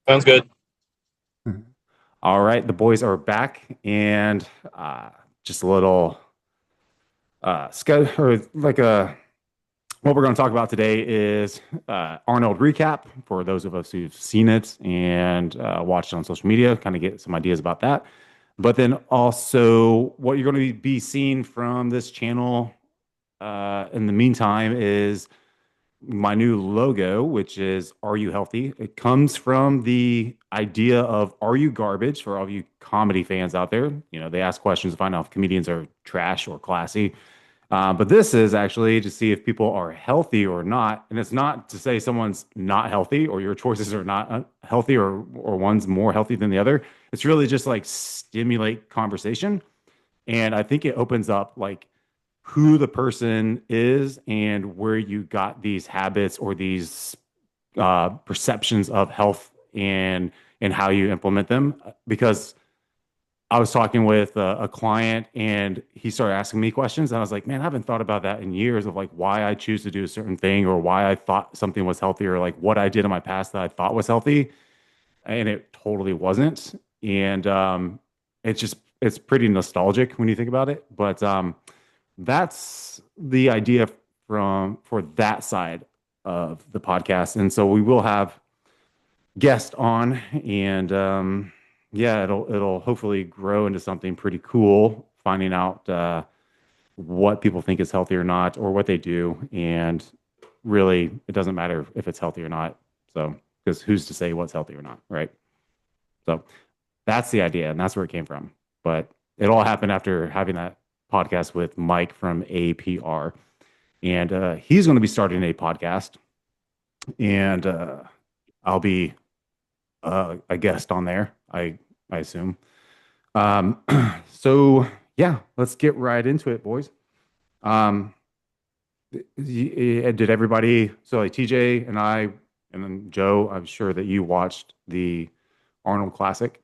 Sounds good. All right, the boys are back, and just a little or like a what we're going to talk about today is Arnold recap for those of us who've seen it and watched it on social media, kind of get some ideas about that. But then also what you're going to be seeing from this channel in the meantime is my new logo, which is Are You Healthy? It comes from the idea of Are You Garbage for all of you comedy fans out there. You know, they ask questions to find out if comedians are trash or classy. But this is actually to see if people are healthy or not. And it's not to say someone's not healthy or your choices are not healthy or one's more healthy than the other. It's really just like stimulate conversation. And I think it opens up like who the person is and where you got these habits or these perceptions of health and how you implement them. Because I was talking with a client and he started asking me questions. And I was like, man, I haven't thought about that in years of like why I choose to do a certain thing or why I thought something was healthy or like what I did in my past that I thought was healthy. And it totally wasn't. And it's pretty nostalgic when you think about it. But that's the idea for that side of the podcast. And so we will have guest on and yeah, it'll hopefully grow into something pretty cool, finding out what people think is healthy or not, or what they do. And really, it doesn't matter if it's healthy or not. So, because who's to say what's healthy or not, right? So that's the idea, and that's where it came from. But it all happened after having that podcast with Mike from APR. And he's going to be starting a podcast, and I'll be a guest on there, I assume. Um, so yeah, let's get right into it, boys. Um, did everybody? So like TJ and I, and then Joe, I'm sure that you watched the Arnold Classic.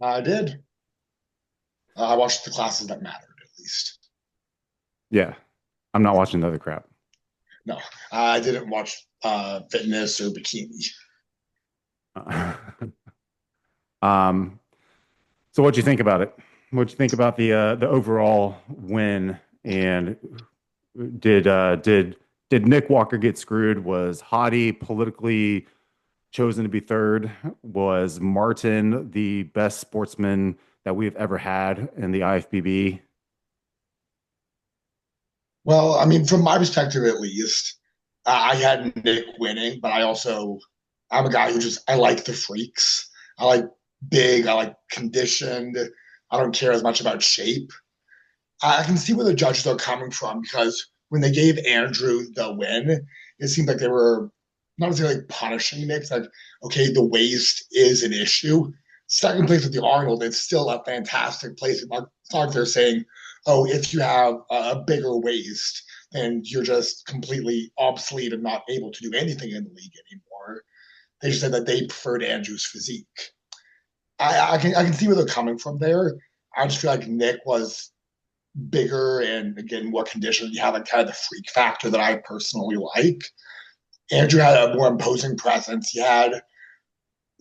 I did. I watched the classes that mattered, at least. Yeah, I'm not watching the other crap. No, I didn't watch fitness or bikini. um, so what'd you think about it? What'd you think about the overall win? And did Nick Walker get screwed? Was Hadi politically chosen to be third? Was Martin the best sportsman that we've ever had in the IFBB? Well, I mean, from my perspective, at least, I had Nick winning, but I'm a guy who I like the freaks. I like big, I like conditioned. I don't care as much about shape. I can see where the judges are coming from because when they gave Andrew the win, it seemed like they were not necessarily punishing Nick. It's like, okay, the waist is an issue. Second place with the Arnold, it's still a fantastic place. It's not like they're saying, oh, if you have a bigger waist, then you're just completely obsolete and not able to do anything in the league anymore. They just said that they preferred Andrew's physique. I can see where they're coming from there. I just feel like Nick was bigger and again more conditioned. You have like kind of the freak factor that I personally like. Andrew had a more imposing presence. He had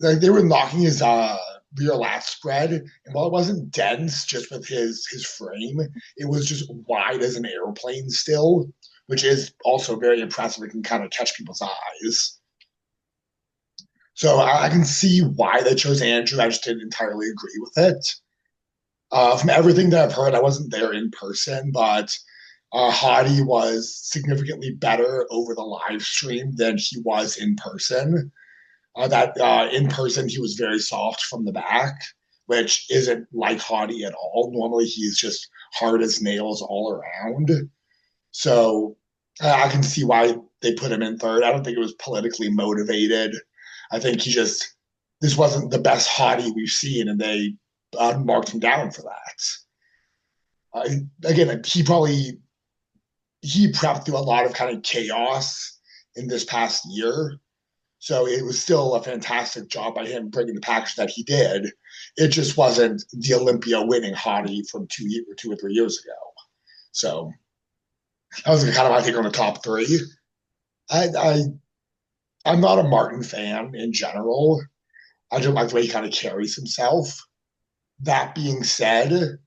like they were knocking his rear lat spread, and while it wasn't dense, just with his frame, it was just wide as an airplane still, which is also very impressive. It can kind of catch people's eyes. So I can see why they chose Andrew. I just didn't entirely agree with it. From everything that I've heard, I wasn't there in person, but Hadi was significantly better over the live stream than he was in person. That in person he was very soft from the back, which isn't like Hadi at all. Normally he's just hard as nails all around. So I can see why they put him in third. I don't think it was politically motivated. I think this wasn't the best Hadi we've seen, and they marked him down for that. Again, he prepped through a lot of kind of chaos in this past year. So it was still a fantastic job by him bringing the package that he did. It just wasn't the Olympia winning Hadi from 2 or 3 years ago. So that was kind of my take on the top three. I I'm not a Martin fan in general. I don't like the way he kind of carries himself. That being said,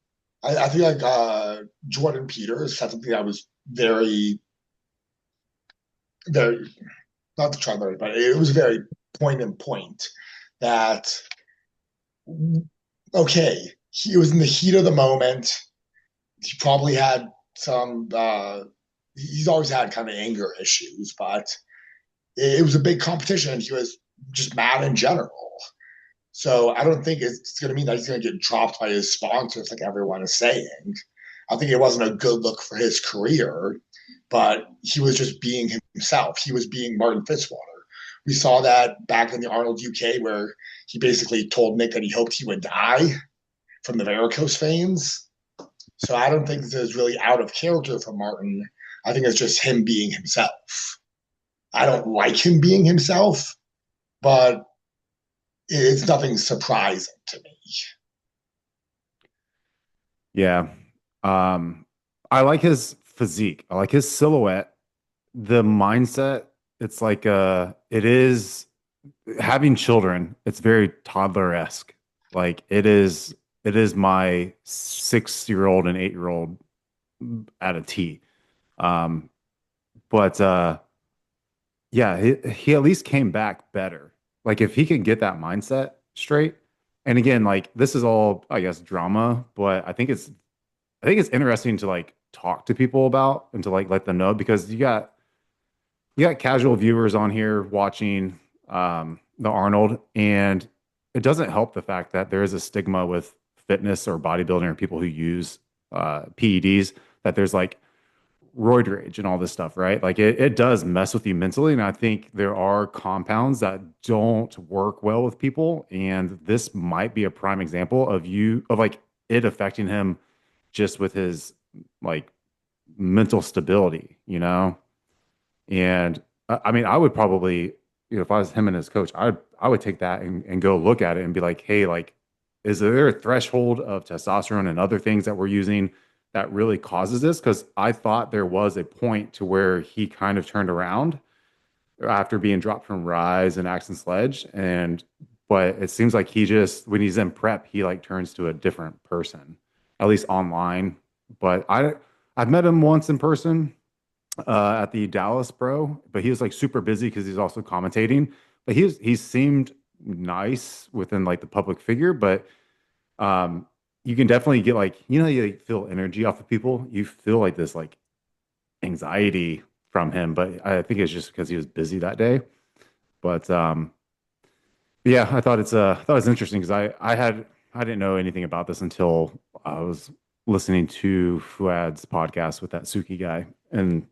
I think like Jordan Peters said something that was very, not to try to, but it was very point and point that okay, he was in the heat of the moment. He probably had some. He's always had kind of anger issues, but it was a big competition, and he was just mad in general. So I don't think it's going to mean that he's going to get dropped by his sponsors, like everyone is saying. I think it wasn't a good look for his career, but he was just being himself. He was being Martin Fitzwater. We saw that back in the Arnold UK, where he basically told Nick that he hoped he would die from the varicose veins. So I don't think this is really out of character for Martin. I think it's just him being himself. I don't like him being himself, but it's nothing surprising to me. Yeah. I like his physique. I like his silhouette. The mindset, it's like it is having children, it's very toddler-esque. Like it is my 6-year-old and 8-year-old at a T. Um, but yeah, he at least came back better. Like if he can get that mindset straight. And again, like this is all, I guess, drama, but I think it's interesting to like talk to people about and to like let them know because you got casual viewers on here watching the Arnold, and it doesn't help the fact that there is a stigma with fitness or bodybuilding or people who use PEDs that there's like roid rage and all this stuff, right? Like it does mess with you mentally. And I think there are compounds that don't work well with people. And this might be a prime example of like it affecting him just with his like mental stability, you know? And I mean, I would probably, if I was him and his coach, I would take that and go look at it and be like, hey, like, is there a threshold of testosterone and other things that we're using that really causes this? Because I thought there was a point to where he kind of turned around after being dropped from Rise and Axe and Sledge, and but it seems like he just when he's in prep, he like turns to a different person, at least online. But I've met him once in person at the Dallas Pro, but he was like super busy because he's also commentating. But he seemed nice within like the public figure, but um, you can definitely get like you like, feel energy off of people. You feel like this like anxiety from him, but I think it's just because he was busy that day. But yeah, I thought it's interesting because I didn't know anything about this until I was listening to Fuad's podcast with that Suki guy, um,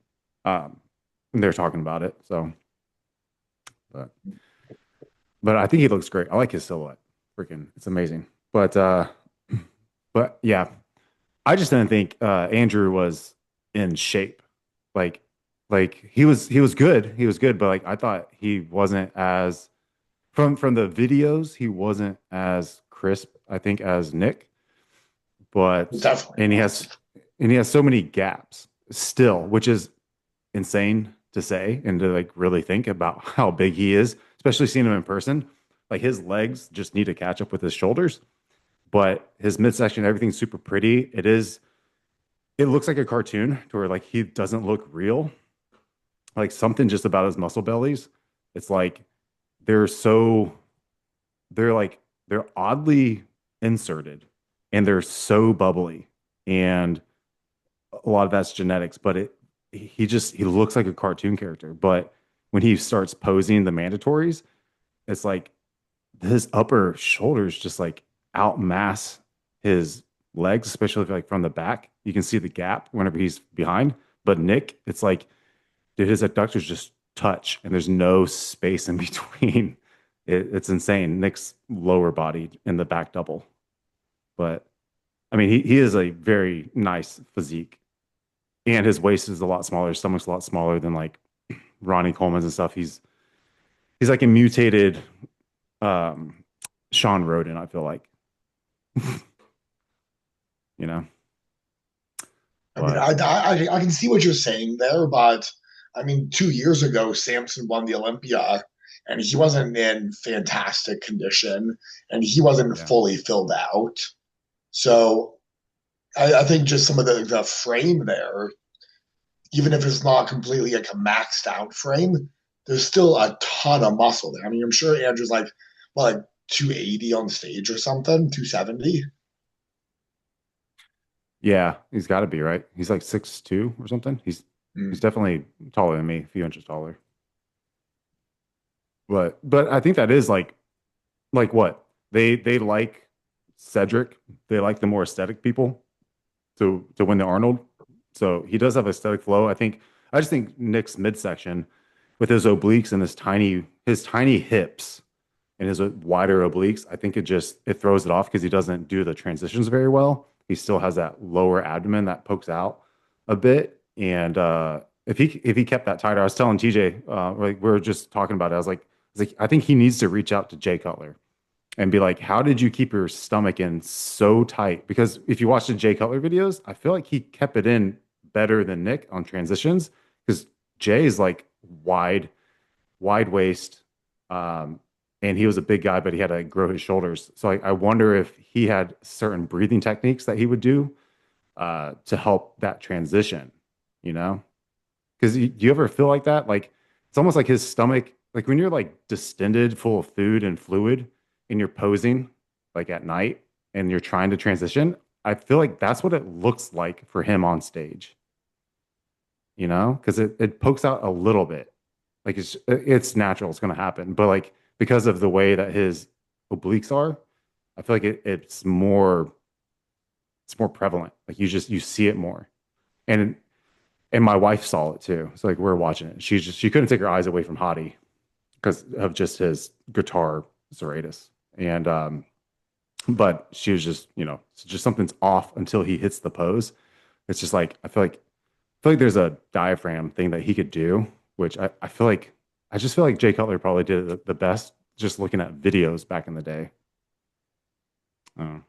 and they're talking about it. So, but but I think he looks great. I like his silhouette. Freaking, it's amazing. But yeah, I just didn't think Andrew was in shape. Like he was good. He was good, but like I thought he wasn't as from the videos, he wasn't as crisp, I think, as Nick. But Definitely and he not. has and he has so many gaps still, which is insane to say and to like really think about how big he is, especially seeing him in person. Like his legs just need to catch up with his shoulders, but his midsection, everything's super pretty. It looks like a cartoon to where like he doesn't look real. Like something just about his muscle bellies. It's like they're so they're like they're oddly inserted and they're so bubbly. And a lot of that's genetics, but he looks like a cartoon character. But when he starts posing the mandatories, it's like his upper shoulders just like outmass his legs, especially if, like from the back. You can see the gap whenever he's behind. But Nick, it's like, dude, his adductors just touch and there's no space in between. It's insane. Nick's lower body in the back double. But I mean, he is a very nice physique. And his waist is a lot smaller. His stomach's a lot smaller than like Ronnie Coleman's and stuff. He's like a mutated um Sean Roden, I feel like, you know. I mean, But I can see what you're saying there, but I mean, 2 years ago, Samson won the Olympia and he wasn't in fantastic condition, and he wasn't Yeah. fully filled out. So I think just some of the frame there, even if it's not completely like a maxed out frame, there's still a ton of muscle there. I mean, I'm sure Andrew's like, well, like 280 on stage or something, 270. Yeah, he's got to be right. He's like 6'2" or something. He's Mm. definitely taller than me, a few inches taller. But I think that is like what they like Cedric. They like the more aesthetic people to win the Arnold. So he does have aesthetic flow. I just think Nick's midsection with his obliques and his tiny hips and his wider obliques, I think it throws it off because he doesn't do the transitions very well. He still has that lower abdomen that pokes out a bit. And if he kept that tighter, I was telling TJ, like we were just talking about it. I was like, I think he needs to reach out to Jay Cutler and be like, how did you keep your stomach in so tight? Because if you watch the Jay Cutler videos, I feel like he kept it in better than Nick on transitions because Jay is like wide waist. Um, and he was a big guy, but he had to grow his shoulders. So I wonder if he had certain breathing techniques that he would do to help that transition, you know? Because do you ever feel like that? Like it's almost like his stomach, like when you're like distended, full of food and fluid, and you're posing like at night and you're trying to transition. I feel like that's what it looks like for him on stage, you know, because it pokes out a little bit. Like it's natural, it's going to happen. But like because of the way that his obliques are, I feel like it's more prevalent. Like you see it more. And and my wife saw it too. So like we're watching it. She couldn't take her eyes away from Hadi because of just his guitar serratus. And but she was just, it's just something's off until he hits the pose. It's just like I feel like there's a diaphragm thing that he could do, which I just feel like Jay Cutler probably did it the best just looking at videos back in the day. Uh,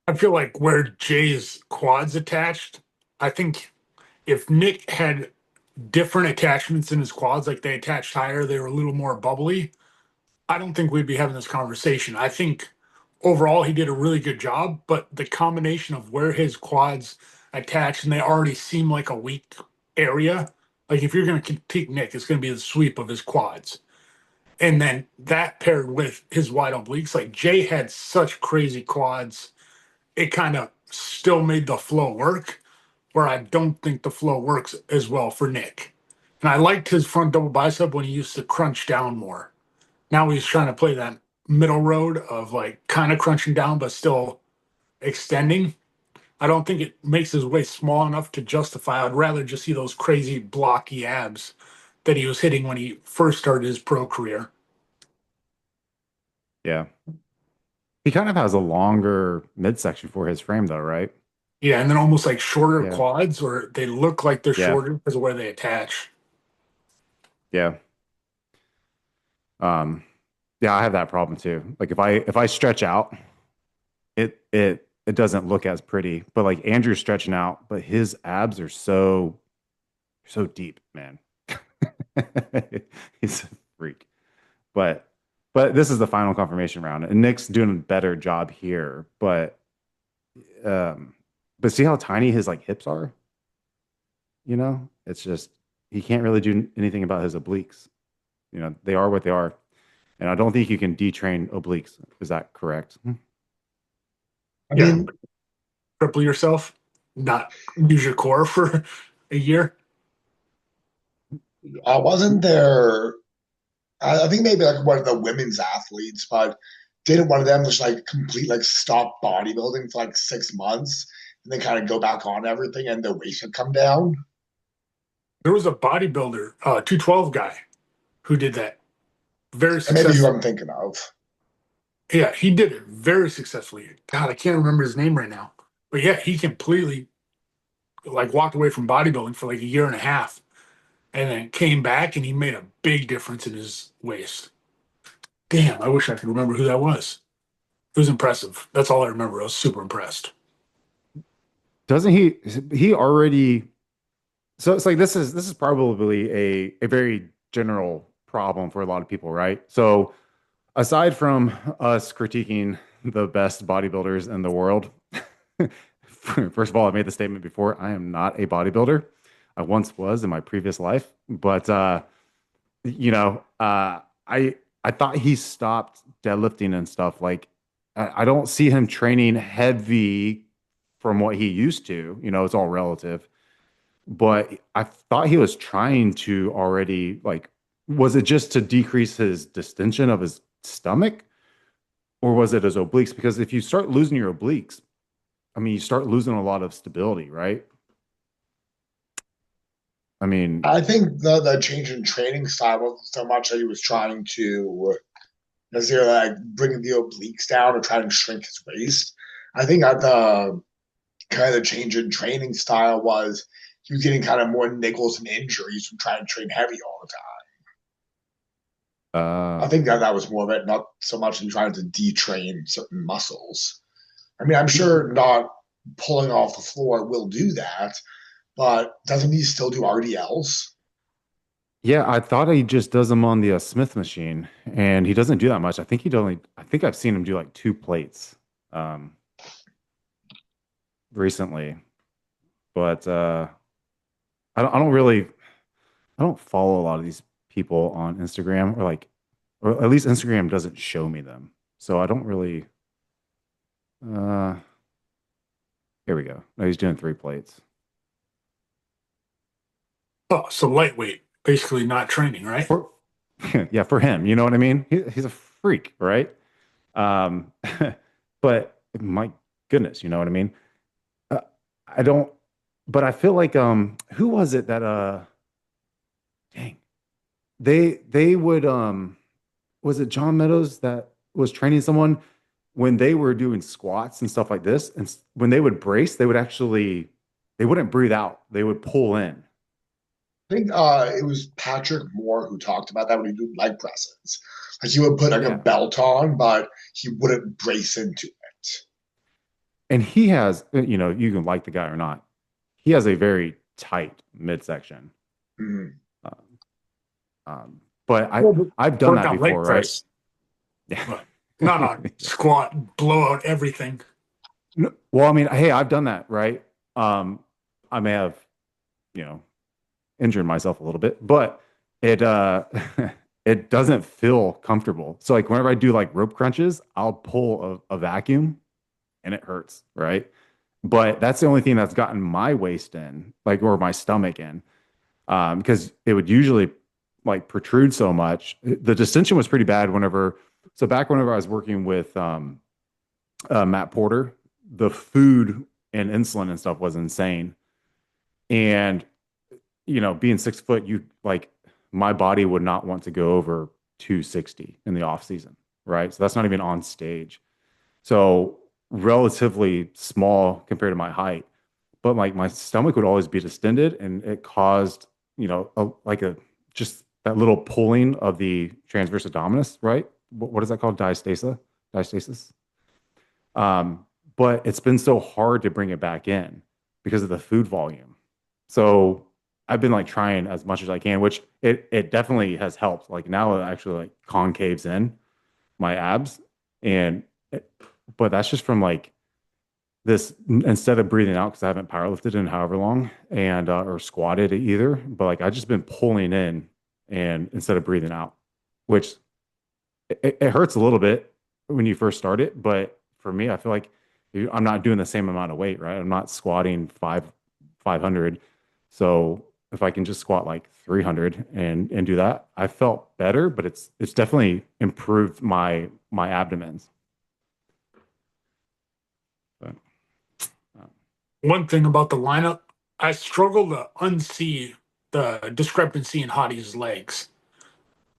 I feel like where Jay's quads attached, I think if Nick had different attachments in his quads, like they attached higher, they were a little more bubbly, I don't think we'd be having this conversation. I think overall he did a really good job, but the combination of where his quads attach and they already seem like a weak area, like if you're going to critique Nick, it's going to be the sweep of his quads. And then that paired with his wide obliques, like Jay had such crazy quads, it kind of still made the flow work, where I don't think the flow works as well for Nick. And I liked his front double bicep when he used to crunch down more. Now he's trying to play that middle road of like kind of crunching down but still extending. I don't think it makes his waist small enough to justify. I'd rather just see those crazy blocky abs that he was hitting when he first started his pro career. yeah. He kind of has a longer midsection for his frame though, right? Yeah, and then almost like shorter Yeah. quads, or they look like they're Yeah. shorter because of where they attach. Yeah. Um, yeah, I have that problem too. Like if I stretch out, it doesn't look as pretty. But like Andrew's stretching out, but his abs are so deep, man. He's a freak. But but this is the final confirmation round, and Nick's doing a better job here. Um, but see how tiny his like hips are? It's just he can't really do anything about his obliques. They are what they are. And I don't think you can detrain obliques. Is that correct? I Yeah, mean, cripple yourself, not use your core for a year. wasn't there? I think maybe like one of the women's athletes, but didn't one of them just like complete like stop bodybuilding for like 6 months and then kind of go back on everything and the weight had come down? There was a bodybuilder, 212 guy, who did that very And maybe who successfully. I'm thinking of. Yeah, he did it very successfully. God, I can't remember his name right now. But yeah, he completely like walked away from bodybuilding for like a year and a half and then came back and he made a big difference in his waist. Damn, I wish I could remember who that was. It was impressive. That's all I remember. I was super impressed. Doesn't he already so it's like this is probably a very general problem for a lot of people, right? So aside from us critiquing the best bodybuilders in the world, first of all, I made the statement before, I am not a bodybuilder. I once was in my previous life, but you know, I thought he stopped deadlifting and stuff. Like I don't see him training heavy from what he used to. You know, it's all relative. But I thought he was trying to already like, was it just to decrease his distension of his stomach, or was it his obliques? Because if you start losing your obliques, I mean, you start losing a lot of stability, right? I mean, I think the change in training style wasn't so much that he was trying to necessarily like bring the obliques down or try and shrink his waist. I think that the kind of the change in training style was he was getting kind of more niggles and injuries from trying to train heavy all the time. I think that okay. that was more of it, not so much in trying to detrain certain muscles. I mean, I'm sure not pulling off the floor will do that, but doesn't he still do RDLs? Yeah, I thought he just does them on the Smith machine, and he doesn't do that much. I think he'd only, I think I've seen him do like two plates um, recently, but I don't really, I don't follow a lot of these people on Instagram, or like, or at least Instagram doesn't show me them, so I don't really. Uh, Here we go. No, he's doing three plates. Oh, so lightweight, basically not training, right? For, yeah, for him, you know what I mean? He's a freak, right? Um, but my goodness, you know what I mean? Uh, I don't, but I feel like who was it that dang, they would was it John Meadows that was training someone when they were doing squats and stuff like this, and when they would brace, they would actually they wouldn't breathe out, they would pull in. I think it was Patrick Moore who talked about that when he did leg presses. Like he would put like a Yeah, belt on, but he wouldn't brace into it. and he has, you know, you can like the guy or not, he has a very tight midsection. Mhm. Um, but Well, but I've done work that on leg before, right? press, Yeah. but not on Yeah. squat, blow out everything. Well, I mean, hey, I've done that, right? I may have, you know, injured myself a little bit, but it it doesn't feel comfortable. So like whenever I do like rope crunches, I'll pull a vacuum and it hurts, right? But that's the only thing that's gotten my waist in, like or my stomach in. Because it would usually like protrude so much. The distension was pretty bad whenever, so back whenever I was working with Matt Porter, the food and insulin and stuff was insane. And, you know, being 6 foot, you like my body would not want to go over 260 in the off season, right? So that's not even on stage. So relatively small compared to my height, but like my stomach would always be distended, and it caused, you know, like a just that little pulling of the transverse abdominis, right? What is that called? Diastasis. Um, but it's been so hard to bring it back in because of the food volume. So I've been like trying as much as I can, which it definitely has helped. Like now it actually like concaves in my abs, and but that's just from like this instead of breathing out because I haven't powerlifted in however long and or squatted either. But like I just been pulling in and instead of breathing out, which it hurts a little bit when you first start it. But for me, I feel like I'm not doing the same amount of weight, right? I'm not squatting 500. So if I can just squat like 300 and do that, I felt better, but it's definitely improved my abdomens. But, uh, One thing about the lineup, I struggle to unsee the discrepancy in Hadi's legs,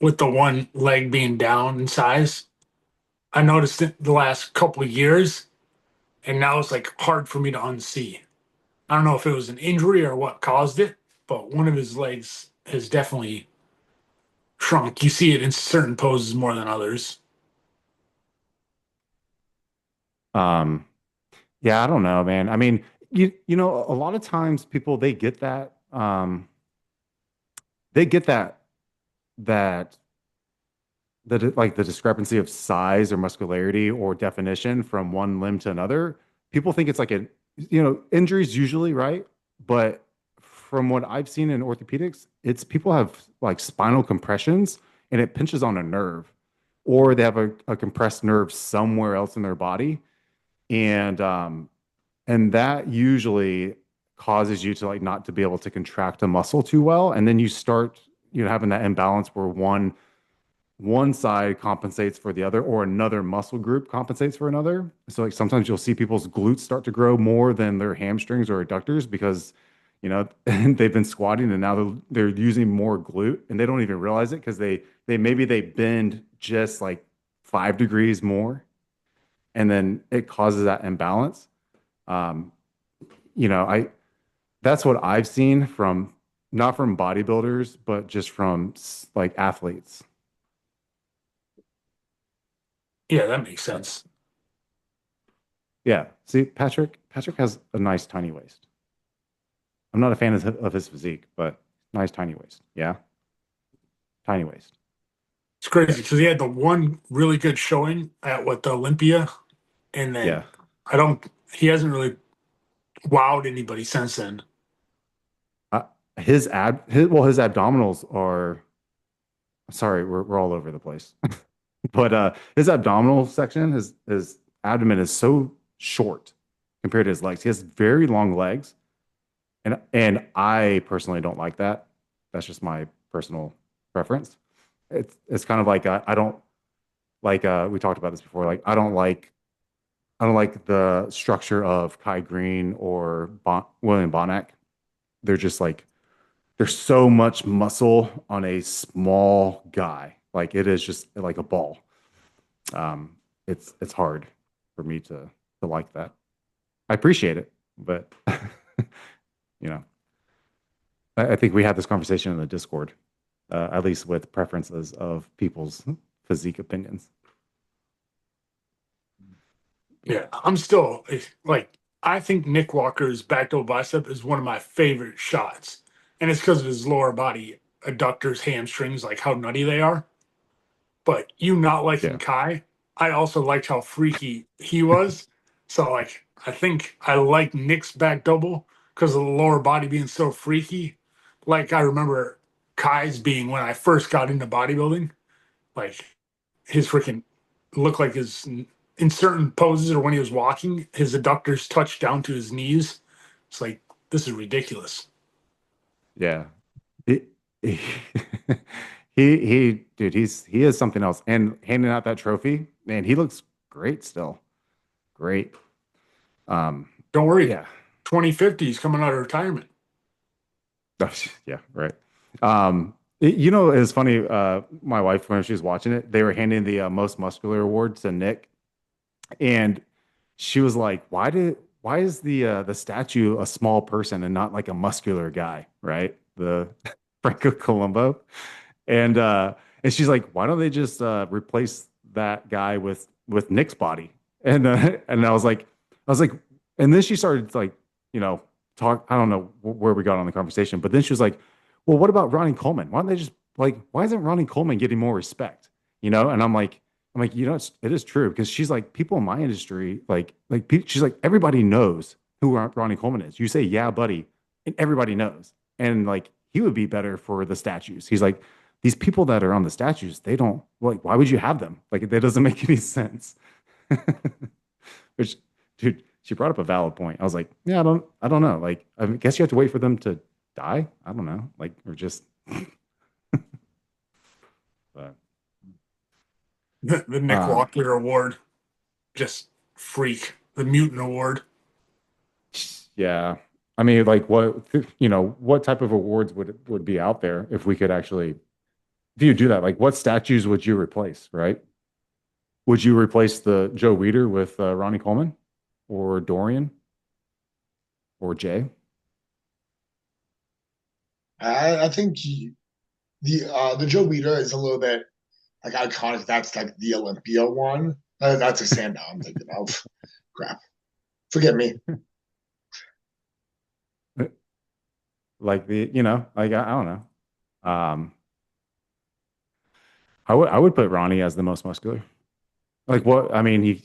with the one leg being down in size. I noticed it the last couple of years, and now it's like hard for me to unsee. I don't know if it was an injury or what caused it, but one of his legs has definitely shrunk. You see it in certain poses more than others. um, yeah, I don't know, man. I mean, you know, a lot of times people they get that the discrepancy of size or muscularity or definition from one limb to another, people think it's like a, injuries usually, right? But from what I've seen in orthopedics, it's people have like spinal compressions and it pinches on a nerve, or they have a compressed nerve somewhere else in their body. And that usually causes you to like not to be able to contract a muscle too well. And then you start, having that imbalance where one side compensates for the other, or another muscle group compensates for another. So like sometimes you'll see people's glutes start to grow more than their hamstrings or adductors because they've been squatting and now they're using more glute and they don't even realize it because they bend just like 5 degrees more, and then it causes that imbalance. Um, I That's what I've seen from, not from bodybuilders, but just from like athletes. Yeah, that makes sense. Yeah. See, Patrick has a nice tiny waist. I'm not a fan of his physique, but nice tiny waist. Yeah. Tiny waist. It's crazy because he had the one really good showing at what the Olympia, and Yeah. then I don't. He hasn't really wowed anybody since then. Uh, his abdominals are, sorry, we're all over the place. But his abdominal section, his abdomen is so short compared to his legs. He has very long legs, and I personally don't like that. That's just my personal preference. It's kind of like I don't like we talked about this before. Like I don't like the structure of Kai Green or William Bonac. They're just like there's so much muscle on a small guy. Like it is just like a ball. Um, it's hard for me to like that. I appreciate it, but you know, I think we had this conversation in the Discord, at least with preferences of people's physique opinions. Yeah, I'm still like I think Nick Walker's back double bicep is one of my favorite shots, and it's because of his lower body adductors, hamstrings, like how nutty they are. But you not liking Yeah, Kai, I also liked how freaky he was. So like I think I like Nick's back double because of the lower body being so freaky. Like I remember Kai's being when I first got into bodybuilding, like his freaking looked like his in certain poses or when he was walking, his adductors touched down to his knees. It's like this is ridiculous. yeah. He, he, dude, he is something else. And handing out that trophy, man, he looks great still. Great. Um, Don't worry, yeah. 2050 is coming out of retirement. Yeah, right. It's funny. My wife, when she was watching it, they were handing the most muscular award to Nick, and she was like, why is the statue a small person and not like a muscular guy, right? The Franco Columbo." And she's like, "Why don't they just replace that guy with Nick's body?" And I was like, and then she started like, you know, talk. I don't know where we got on the conversation, but then she was like, "Well, what about Ronnie Coleman? Why don't they just like, why isn't Ronnie Coleman getting more respect?" And I'm like, it is true because she's like, people in my industry, she's like, everybody knows who Ronnie Coleman is. You say, "Yeah, buddy," and everybody knows. And like, he would be better for the statues. He's like, these people that are on the statues, they don't like, why would you have them? Like, that doesn't make any sense. Which, dude, she brought up a valid point. I was like, yeah, I don't know. Like, I guess you have to wait for them to die. I don't know. Like, or just, but, The Nick um, Walker Award, just freak. The Mutant Award. yeah. I mean, like, what type of awards would be out there if we could actually, if you do that, like, what statues would you replace, right? Would you replace the Joe Weider with Ronnie Coleman or Dorian or Jay? I think the Joe Weider is a little bit like iconic. That's like the Olympia one. That's a stand I'm thinking of. Crap. Forget me. Like like I don't know. Um, I would put Ronnie as the most muscular. Like what? I mean, he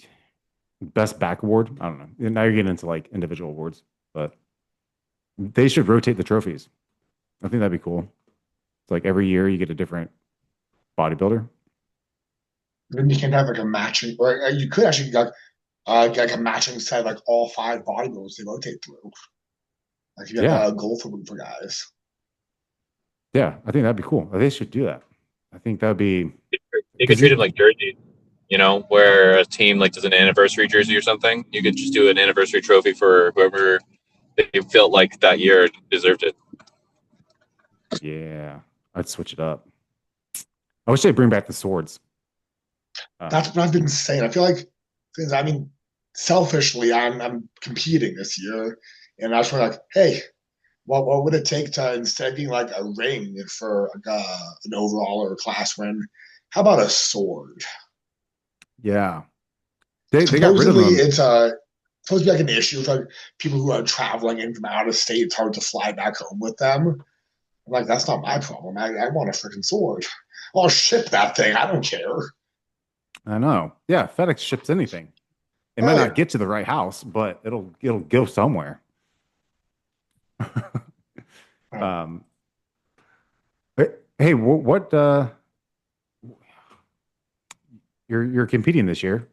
best back award. I don't know. Now you're getting into like individual awards, but they should rotate the trophies. I think that'd be cool. It's like every year you get a different bodybuilder. Then you can have like a matching, or you could actually get like a matching set, like all five bodybuilders they rotate through. Like you Yeah, have a goal for guys. yeah. I think that'd be cool. They should do that. I think that'd be You could because treat it like jersey, where a team like does an anniversary jersey or something. You could just do an anniversary trophy for whoever they felt like that year deserved it. yeah, I'd switch it up. I wish they'd bring back the swords. That's what I've been saying. I feel like, I mean, selfishly, I'm competing this year, and I was like, hey, what would it take to, instead of being like a ring for like an overall or a class win, how about a sword? Yeah, they got rid of Supposedly, them. it's supposed to be like an issue for like people who are traveling in from out of state. It's hard to fly back home with them. I'm like, that's not my problem. I want a freaking sword. I'll ship that thing. I don't care. I know. Yeah, FedEx ships anything. It might Oh, not yeah. get to the right house, but it'll go somewhere. um, hey, what you're competing this year?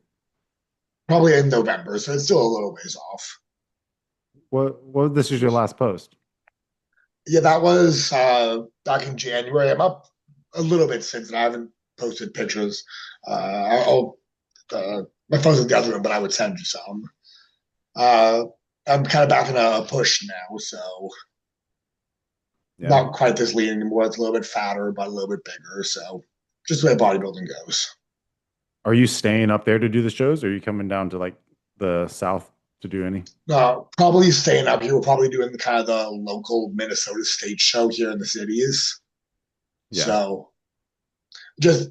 Probably in November, so it's still a little ways off. What this is your last post? Yeah, that was back in January. I'm up a little bit since, and I haven't posted pictures. I'll my phone's in the other room, but I would send you some. Uh, I'm kind of back in a push now, so Yeah. not quite this lean anymore. It's a little bit fatter, but a little bit bigger. So just the way bodybuilding goes. Are you staying up there to do the shows, or are you coming down to like the south to do any? Probably staying up here. We're probably doing the kind of the local Minnesota state show here in the cities. Yeah. So just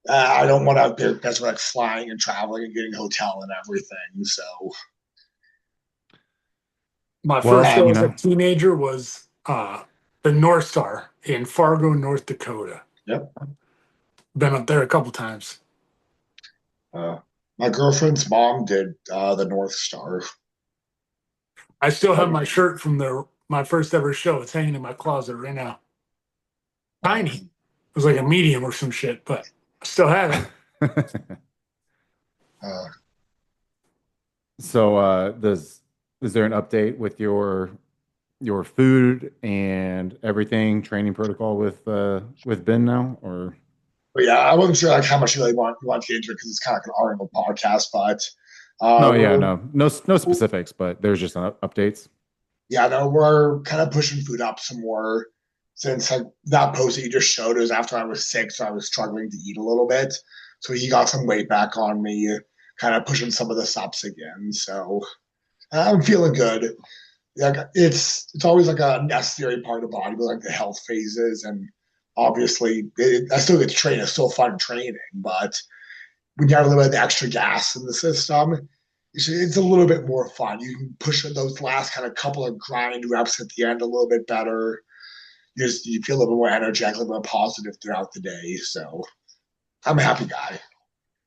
I don't want to be that's like flying and traveling and getting hotel and everything. So My Well, first show you as a know, teenager was the North Star in Fargo, North Dakota. yep. Been up there a couple times. My girlfriend's mom did the North Star. I still have my shirt from my first ever show. It's hanging in my closet right now. Tiny. It was like a medium or some shit, but I still have it. So is there an update with your food and everything training protocol with Ben now, or? But yeah, I wasn't sure like how much you really want to get into it because it's kind of like an Arnold podcast. But No, yeah, no specifics, but there's just updates. yeah, no, we're kind of pushing food up some more since like that post that you just showed was after I was sick, so I was struggling to eat a little bit. So he got some weight back on me, kind of pushing some of the subs again. So I'm feeling good. Like it's always like a necessary part of the body, like the health phases, and obviously I still get to train. It's still fun training, but when you have a little bit of the extra gas in the system, it's a little bit more fun. You can push those last kind of couple of grind reps at the end a little bit better. You feel a little bit more energetic, a little more positive throughout the day. So I'm a happy guy.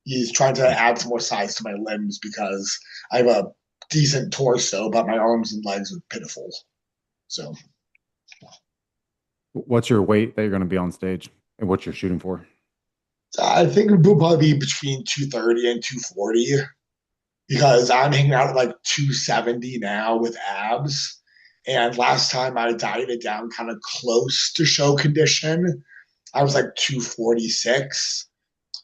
He's trying to add some more size to my limbs because I have a decent torso, but my arms and legs are pitiful. So What's your weight that you're going to be on stage, and what you're shooting for? I think it will probably be between 230 and 240 because I'm hanging out at like 270 now with abs. And last time I dieted down kind of close to show condition, I was like 246.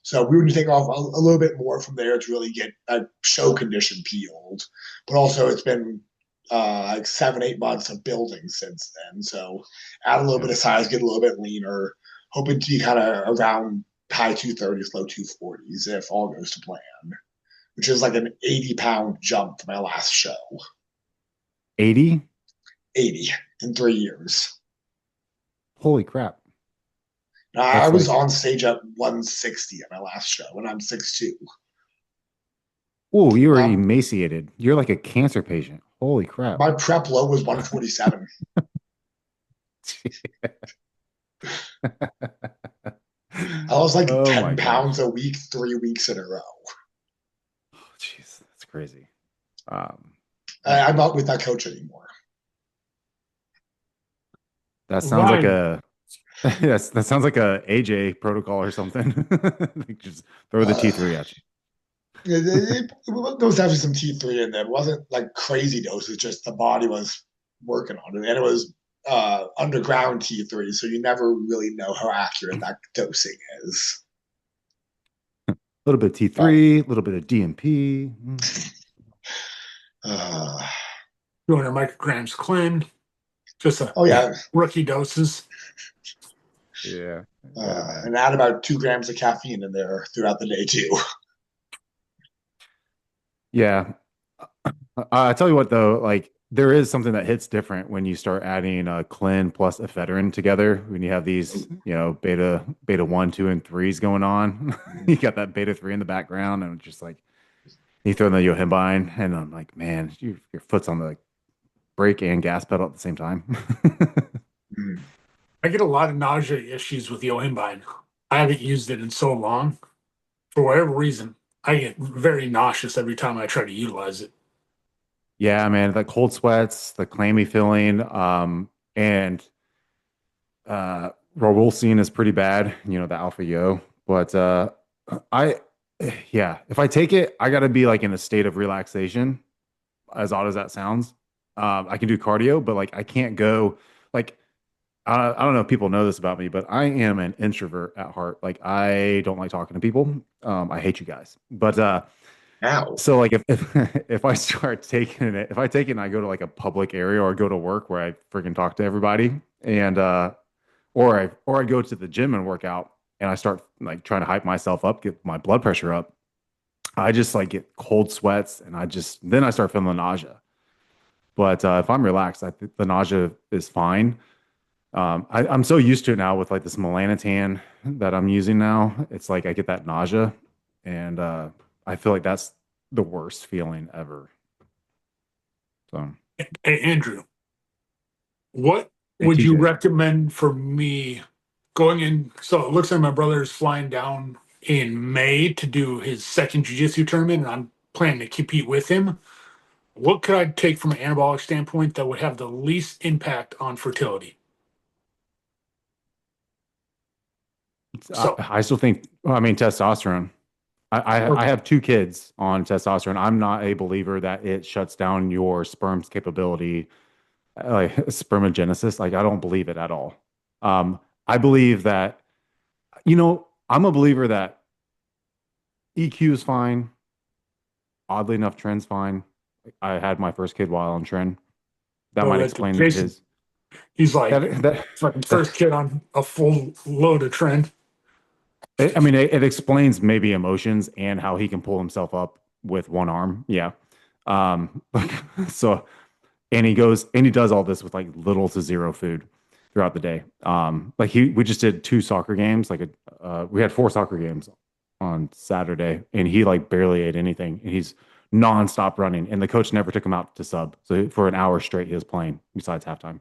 So we would take off a little bit more from there to really get a show condition peeled. But also, it's been like 7, 8 months of building since then. So add a little bit of size, get a little bit leaner, hoping to be kind of around high 230s, low 240s if all goes to plan, which is like an 80-pound jump from my last show. 80? 80 in 3 years. Holy crap. I was on stage at 160 at my last show, and I'm 6'2". Oh, you were emaciated. You're like a cancer patient. Holy crap. My prep low was 147. I lost like Oh my 10 gosh. pounds a week, 3 weeks in a row. Oh, jeez, that's crazy. Um, I'm man, not with that coach anymore. that sounds like Ryan, a yes, that sounds like a AJ protocol or something. Like just throw the Uh, T3 at there was definitely some T3 in there. It wasn't like crazy doses, just the body was working on it. And it was underground T3, so you never really know how accurate that dosing is. you. A little bit of But T3, a little bit of DMP. uh, 200 micrograms clean, just a oh, yeah. rookie doses. Yeah, yeah, man. And add about 2 grams of caffeine in there throughout the day, too. Yeah. I tell you what though, like there is something that hits different when you start adding Clen plus ephedrine together. When you have these, beta one, two, and threes going on, you got that beta three in the background, and it's just like you throw in the yohimbine, and I'm like, man, your foot's on the like, brake and gas pedal at the same time. I get a lot of nausea issues with Yohimbine. I haven't used it in so long. For whatever reason, I get very nauseous every time I try to utilize it. Yeah, man, the cold sweats, the clammy feeling, and Rolwolsine is pretty bad, the alpha yo. But I, yeah, if I take it, I got to be like in a state of relaxation, as odd as that sounds. I can do cardio, but like I can't go, like, I don't know if people know this about me, but I am an introvert at heart. Like, I don't like talking to people. I hate you guys. But Now, so like if if I start taking it, if I take it and I go to like a public area or I go to work where I freaking talk to everybody and or I go to the gym and work out and I start like trying to hype myself up, get my blood pressure up. I just like get cold sweats and then I start feeling nausea. But if I'm relaxed, I think the nausea is fine. I'm so used to it now with like this melanotan that I'm using now. It's like I get that nausea, and I feel like that's the worst feeling ever. So, Hey, Andrew, what hey would you TJ, recommend for me going in? So it looks like my brother is flying down in May to do his second jiu-jitsu tournament, and I'm planning to compete with him. What could I take from an anabolic standpoint that would have the least impact on fertility? So, I still think, well, I mean, testosterone. I okay. have two kids on testosterone. I'm not a believer that it shuts down your sperm's capability, like spermogenesis. Like I don't believe it at all. I believe that, I'm a believer that EQ is fine. Oddly enough, Tren's fine. I had my first kid while on Tren. That So might that explain Jason, his he's like that that. fucking that first kid on a full load of trend. I mean, it explains maybe emotions and how he can pull himself up with one arm. Yeah. Um. So, and he does all this with like little to zero food throughout the day. Like we just did two soccer games. We had four soccer games on Saturday, and he like barely ate anything. And he's nonstop running, and the coach never took him out to sub. So for an hour straight, he was playing besides halftime.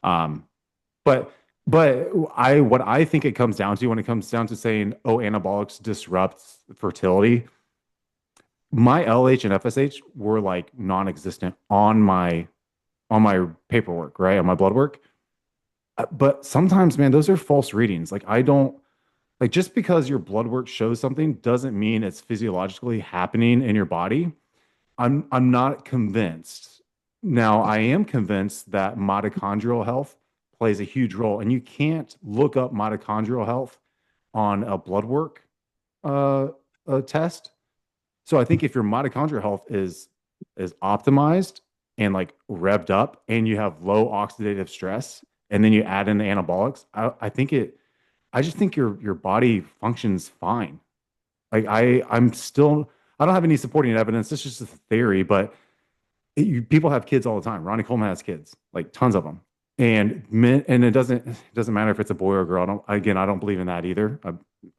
Um, but what I think it comes down to when it comes down to saying, oh, anabolics disrupts fertility, my LH and FSH were like non-existent on my paperwork, right? On my blood work. But sometimes, man, those are false readings. Like I don't like just because your blood work shows something doesn't mean it's physiologically happening in your body. I'm not convinced. Now, I am convinced that mitochondrial health plays a huge role, and you can't look up mitochondrial health on a blood work uh, test. So I think if your mitochondrial health is optimized and like revved up, and you have low oxidative stress, and then you add in the anabolics, I think it. I just think your body functions fine. Like I don't have any supporting evidence. It's just a theory, but people have kids all the time. Ronnie Coleman has kids, like tons of them, and it doesn't matter if it's a boy or a girl. I don't believe in that either.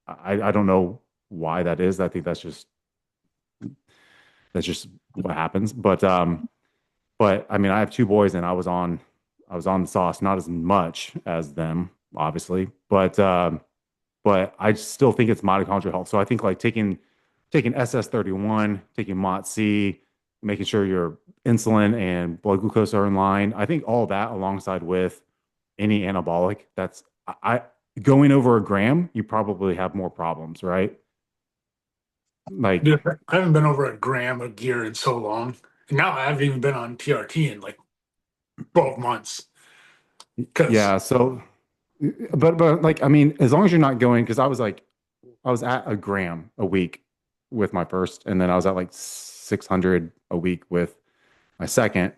I don't know why that is. I think that's just what happens. But I mean, I have two boys, and I was on the sauce, not as much as them, obviously, but I still think it's mitochondrial health. So I think like taking SS31, taking MOTS-C, making sure your insulin and blood glucose are in line. I think all that alongside with any anabolic, that's I going over a gram, you probably have more problems, right? Like, Dude, I haven't been over a gram of gear in so long. And now I haven't even been on TRT in like 12 months. Because yeah. So, but like, I mean, as long as you're not going, because I was at a gram a week with my first, and then I was at like 600 a week with my second.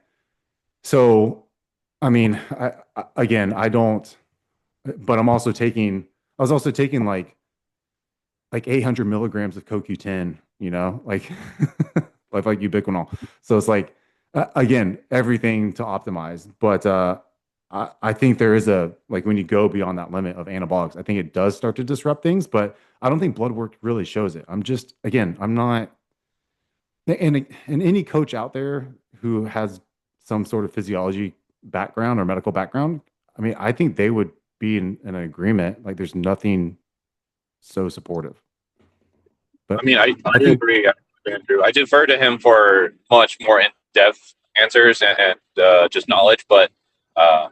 So, I mean, again, I don't, but I was also taking like 800 milligrams of CoQ10, you know, like, like ubiquinol. So it's like, again, everything to optimize. But I think there is like when you go beyond that limit of anabolics, I think it does start to disrupt things, but I don't think blood work really shows it. I'm not, and any coach out there who has some sort of physiology background or medical background, I mean, I think they would be in an agreement. Like there's nothing so supportive. But I mean, I I think agree, Andrew. I defer to him for much more in-depth answers and just knowledge, but uh,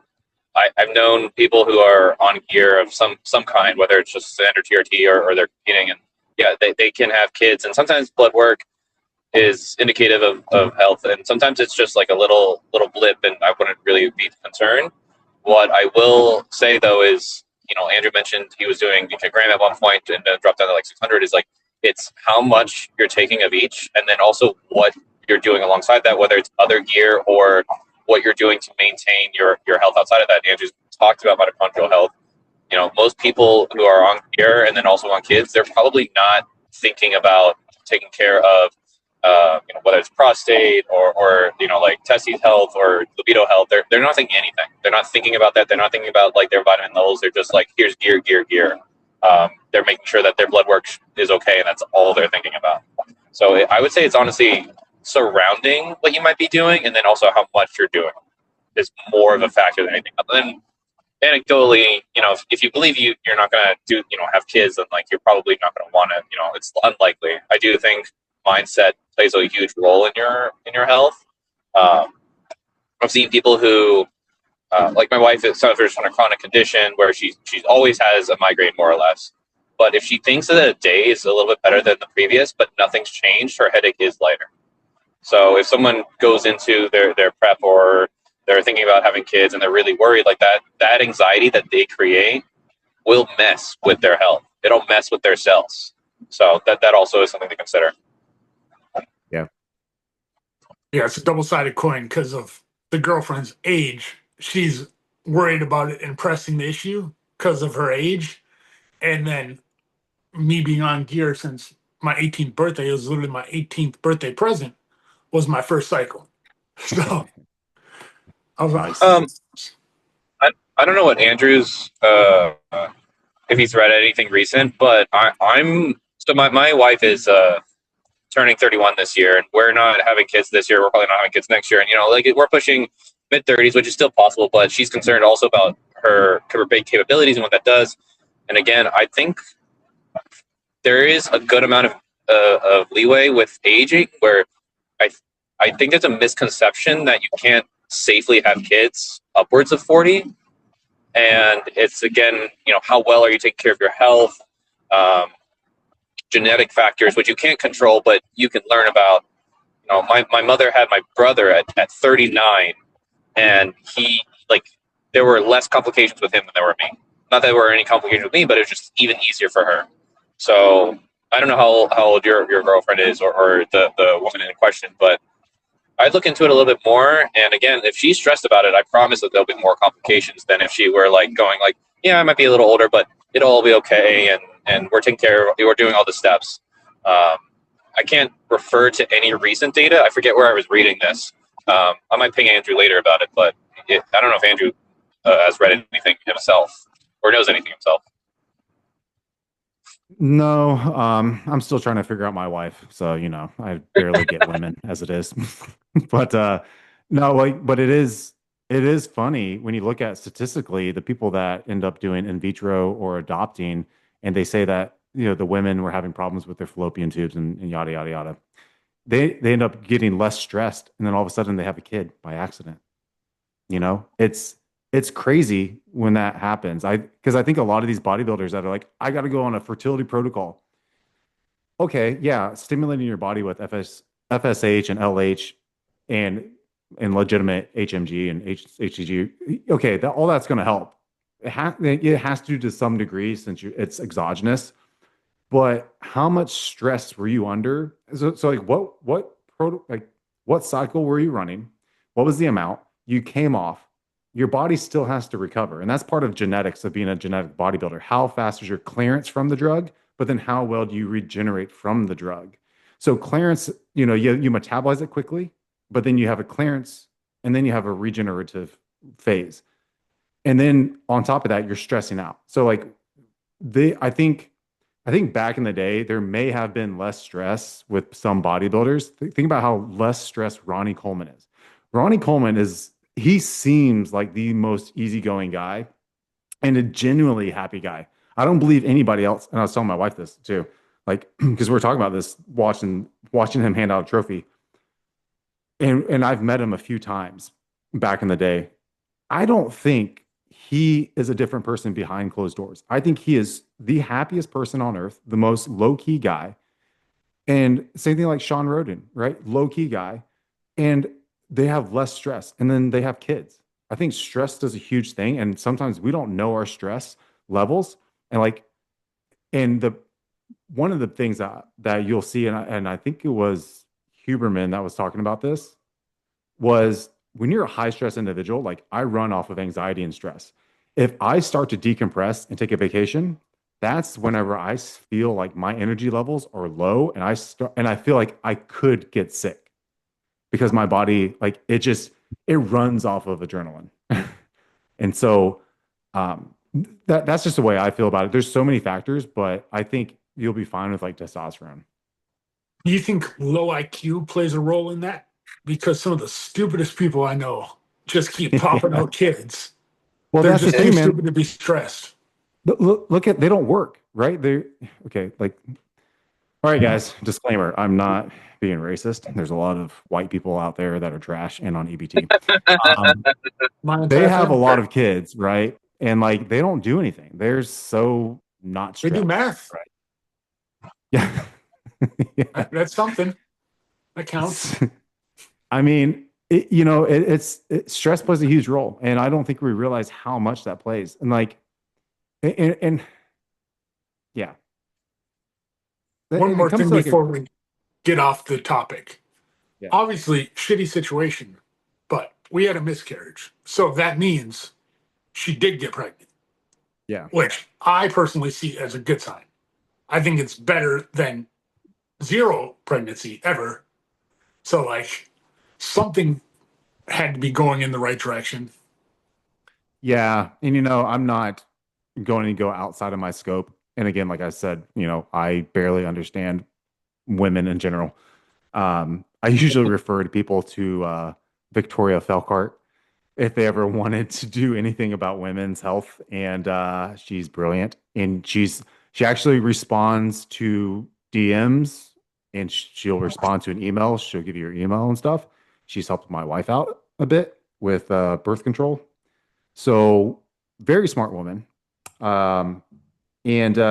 I've known people who are on gear of some kind, whether it's just standard TRT or they're competing, and yeah, they can have kids, and sometimes blood work is indicative of health, and sometimes it's just like a little blip, and I wouldn't really be concerned. What I will say though is, Andrew mentioned he was doing a gram at one point and then dropped down to like 600. Is like it's how much you're taking of each, and then also what you're doing alongside that, whether it's other gear or what you're doing to maintain your health outside of that. Andrew's talked about mitochondrial health. Most people who are on gear and then also on kids, they're probably not thinking about taking care of whether it's prostate or like testes health or libido health. They're not thinking anything. They're not thinking about that. They're not thinking about like their vitamin levels. They're just like, here's gear. They're making sure that their blood work is okay, and that's all they're thinking about. So I would say it's honestly surrounding what you might be doing, and then also how much you're doing is more of a factor than anything. Other than anecdotally, if you believe you're not going to do, have kids, then like you're probably not going to want to. It's unlikely. I do think mindset plays a huge role in your health. I've seen people who, like my wife, suffers from a chronic condition where she's always has a migraine more or less. But if she thinks that a day is a little bit better than the previous, but nothing's changed, her headache is lighter. So if someone goes into their prep or they're thinking about having kids and they're really worried, like that anxiety that they create will mess with their health. It'll mess with their cells. So that also is something to consider. yeah. yeah, it's a double-sided coin because of the girlfriend's age. She's worried about it and pressing the issue because of her age. And then me being on gear since my 18th birthday, it was literally my 18th birthday present, was my first cycle. So I was like, I don't know what Andrew's if he's read anything recent, but I'm so my wife is turning 31 this year, and we're not having kids this year. We're probably not having kids next year, and like we're pushing mid 30s, which is still possible, but she's concerned also about her big capabilities and what that does. And again, I think there is a good amount of leeway with aging, where I think there's a misconception that you can't safely have kids upwards of 40. And it's, again, how well are you taking care of your health, genetic factors, which you can't control, but you can learn about. My mother had my brother at 39, and he, there were less complications with him than there were with me. Not that there were any complications with me, but it was just even easier for her. So I don't know how old your girlfriend is or the woman in question, but I'd look into it a little bit more. And again, if she's stressed about it, I promise that there'll be more complications than if she were going yeah, I might be a little older, but it'll all be okay. And we're taking care of, we're doing all the steps. I can't refer to any recent data. I forget where I was reading this. I might ping Andrew later about it, but I don't know if Andrew has read anything himself or knows anything himself. No, I'm still trying to figure out my wife. So, I barely get women as it is. But no, but it is funny when you look at statistically the people that end up doing in vitro or adopting, and they say that the women were having problems with their fallopian tubes and yada yada yada. They end up getting less stressed, and then all of a sudden they have a kid by accident. It's crazy when that happens. Because I think a lot of these bodybuilders that are like, I got to go on a fertility protocol. Okay, yeah, stimulating your body with FSH and LH and legitimate HMG and HCG. Okay, all that's going to help. It has to some degree since it's exogenous. But how much stress were you under? So like what cycle were you running? What was the amount? You came off. Your body still has to recover. And that's part of genetics of being a genetic bodybuilder. How fast is your clearance from the drug? But then how well do you regenerate from the drug? So clearance, you metabolize it quickly, but then you have a clearance and then you have a regenerative phase. And then on top of that, you're stressing out. So like I think back in the day, there may have been less stress with some bodybuilders. Think about how less stressed Ronnie Coleman is. Ronnie Coleman he seems like the most easygoing guy and a genuinely happy guy. I don't believe anybody else. And I was telling my wife this too, like, because we were talking about this, watching him hand out a trophy. And I've met him a few times back in the day. I don't think he is a different person behind closed doors. I think he is the happiest person on earth, the most low-key guy. And same thing like Sean Roden, right? Low-key guy. And they have less stress. And then they have kids. I think stress does a huge thing. And sometimes we don't know our stress levels. And one of the things that you'll see, and I think it was Huberman that was talking about this, was when you're a high stress individual, like I run off of anxiety and stress. If I start to decompress and take a vacation, that's whenever I feel like my energy levels are low and I feel like I could get sick because my body, like it runs off of adrenaline. And so that's just the way I feel about it. There's so many factors, but I think you'll be fine with like testosterone. Do you think low IQ plays a role in that? Because some of the stupidest people I know just keep popping out kids. Well, They're that's the just thing, too man. stupid to be stressed. Look at, they don't work, right? Okay. Like, all right, guys, disclaimer. I'm not being racist. There's a lot of white people out there that are trash and on EBT. They have a lot of kids, right? And like, they don't do anything. They're so not stressed. They do math. Right? Yeah. Yeah. That's something that counts. I mean, stress plays a huge role, and I don't think we realize how much that plays. And like, and yeah. One more thing before we get off the topic. Yeah. Obviously, shitty situation, but we had a miscarriage, so that means she did get pregnant. Yeah, which I personally see as a good sign. I think it's better than zero pregnancy ever. So like something had to be going in the right direction. Yeah. And I'm not going to go outside of my scope. And again, like I said, I barely understand women in general. I usually refer to people to Victoria Felkar if they ever wanted to do anything about women's health. And she's brilliant. And she actually responds to DMs, and she'll respond to an email. She'll give you your email and stuff. She's helped my wife out a bit with birth control. So very smart woman. Yeah, I'm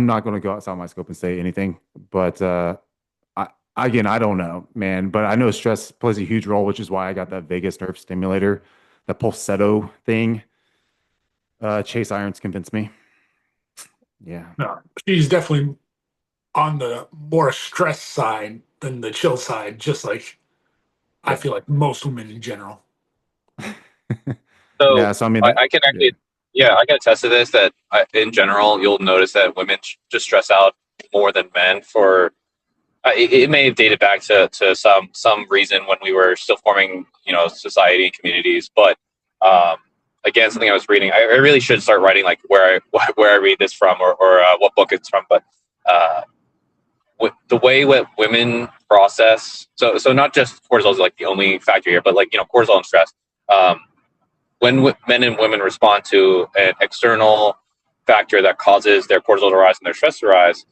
not going to go outside my scope and say anything, but I don't know, man, but I know stress plays a huge role, which is why I got that vagus nerve stimulator, the Pulsetto thing. Chase Irons convinced me. Yeah. No, she's definitely on the more stress side than the chill side, just like I feel like most women in general. So, yeah, so I mean, I can actually, I can attest to this, that in general, you'll notice that women just stress out more than men for, it may have dated back to some reason when we were still forming, society and communities. But again, something I was reading, I really should start writing like where I read this from or what book it's from. But the way what women process, so not just cortisol is like the only factor here, but like cortisol and stress. When men and women respond to an external factor that causes their cortisol to rise and their stress to rise,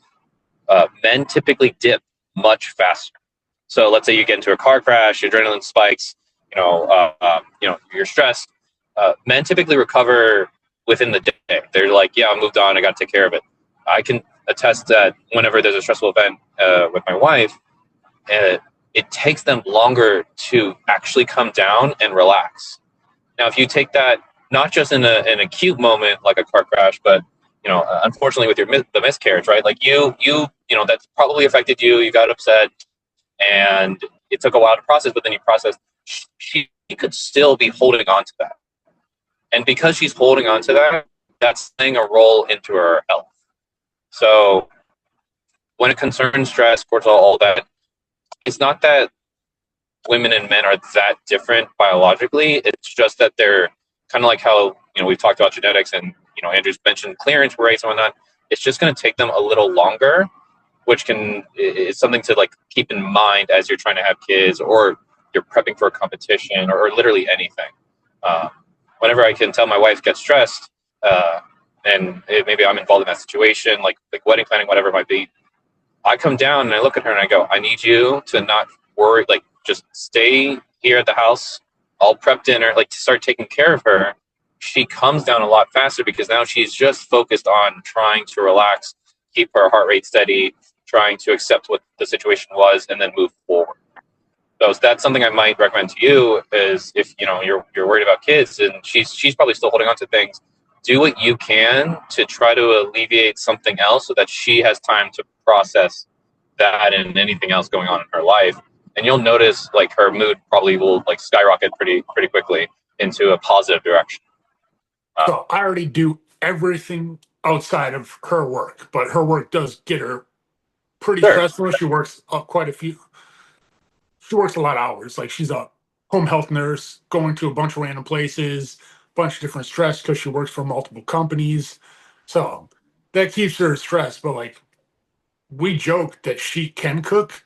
men typically dip much faster. So let's say you get into a car crash, your adrenaline spikes, you're stressed. Men typically recover within the day. They're like, yeah, I moved on, I got to take care of it. I can attest that whenever there's a stressful event with my wife, it takes them longer to actually come down and relax. Now, if you take that not just in an acute moment like a car crash, but unfortunately with the miscarriage, right? Like you that's probably affected you. You got upset, and it took a while to process. But then you processed. She could still be holding on to that, and because she's holding on to that, that's playing a role into her health. So, when it concerns stress, cortisol, all that, it's not that women and men are that different biologically. It's just that they're kind of like how we've talked about genetics, and Andrew's mentioned clearance rates and whatnot. It's just going to take them a little longer, which is something to like keep in mind as you're trying to have kids or you're prepping for a competition or literally anything. Whenever I can tell my wife gets stressed, and maybe I'm involved in that situation, like wedding planning, whatever it might be, I come down and I look at her and I go, I need you to not worry, like just stay here at the house. I'll prep dinner, like to start taking care of her. She comes down a lot faster because now she's just focused on trying to relax, keep her heart rate steady, trying to accept what the situation was, and then move forward. So that's something I might recommend to you is if you're worried about kids and she's probably still holding on to things, do what you can to try to alleviate something else so that she has time to process that and anything else going on in her life. And you'll notice like her mood probably will like skyrocket pretty quickly into a positive direction. So I already do everything outside of her work, but her work does get her pretty stressful. She works she works a lot of hours. Like she's a home health nurse going to a bunch of random places, bunch of different stress because she works for multiple companies. So that keeps her stressed. But like we joke that she can cook,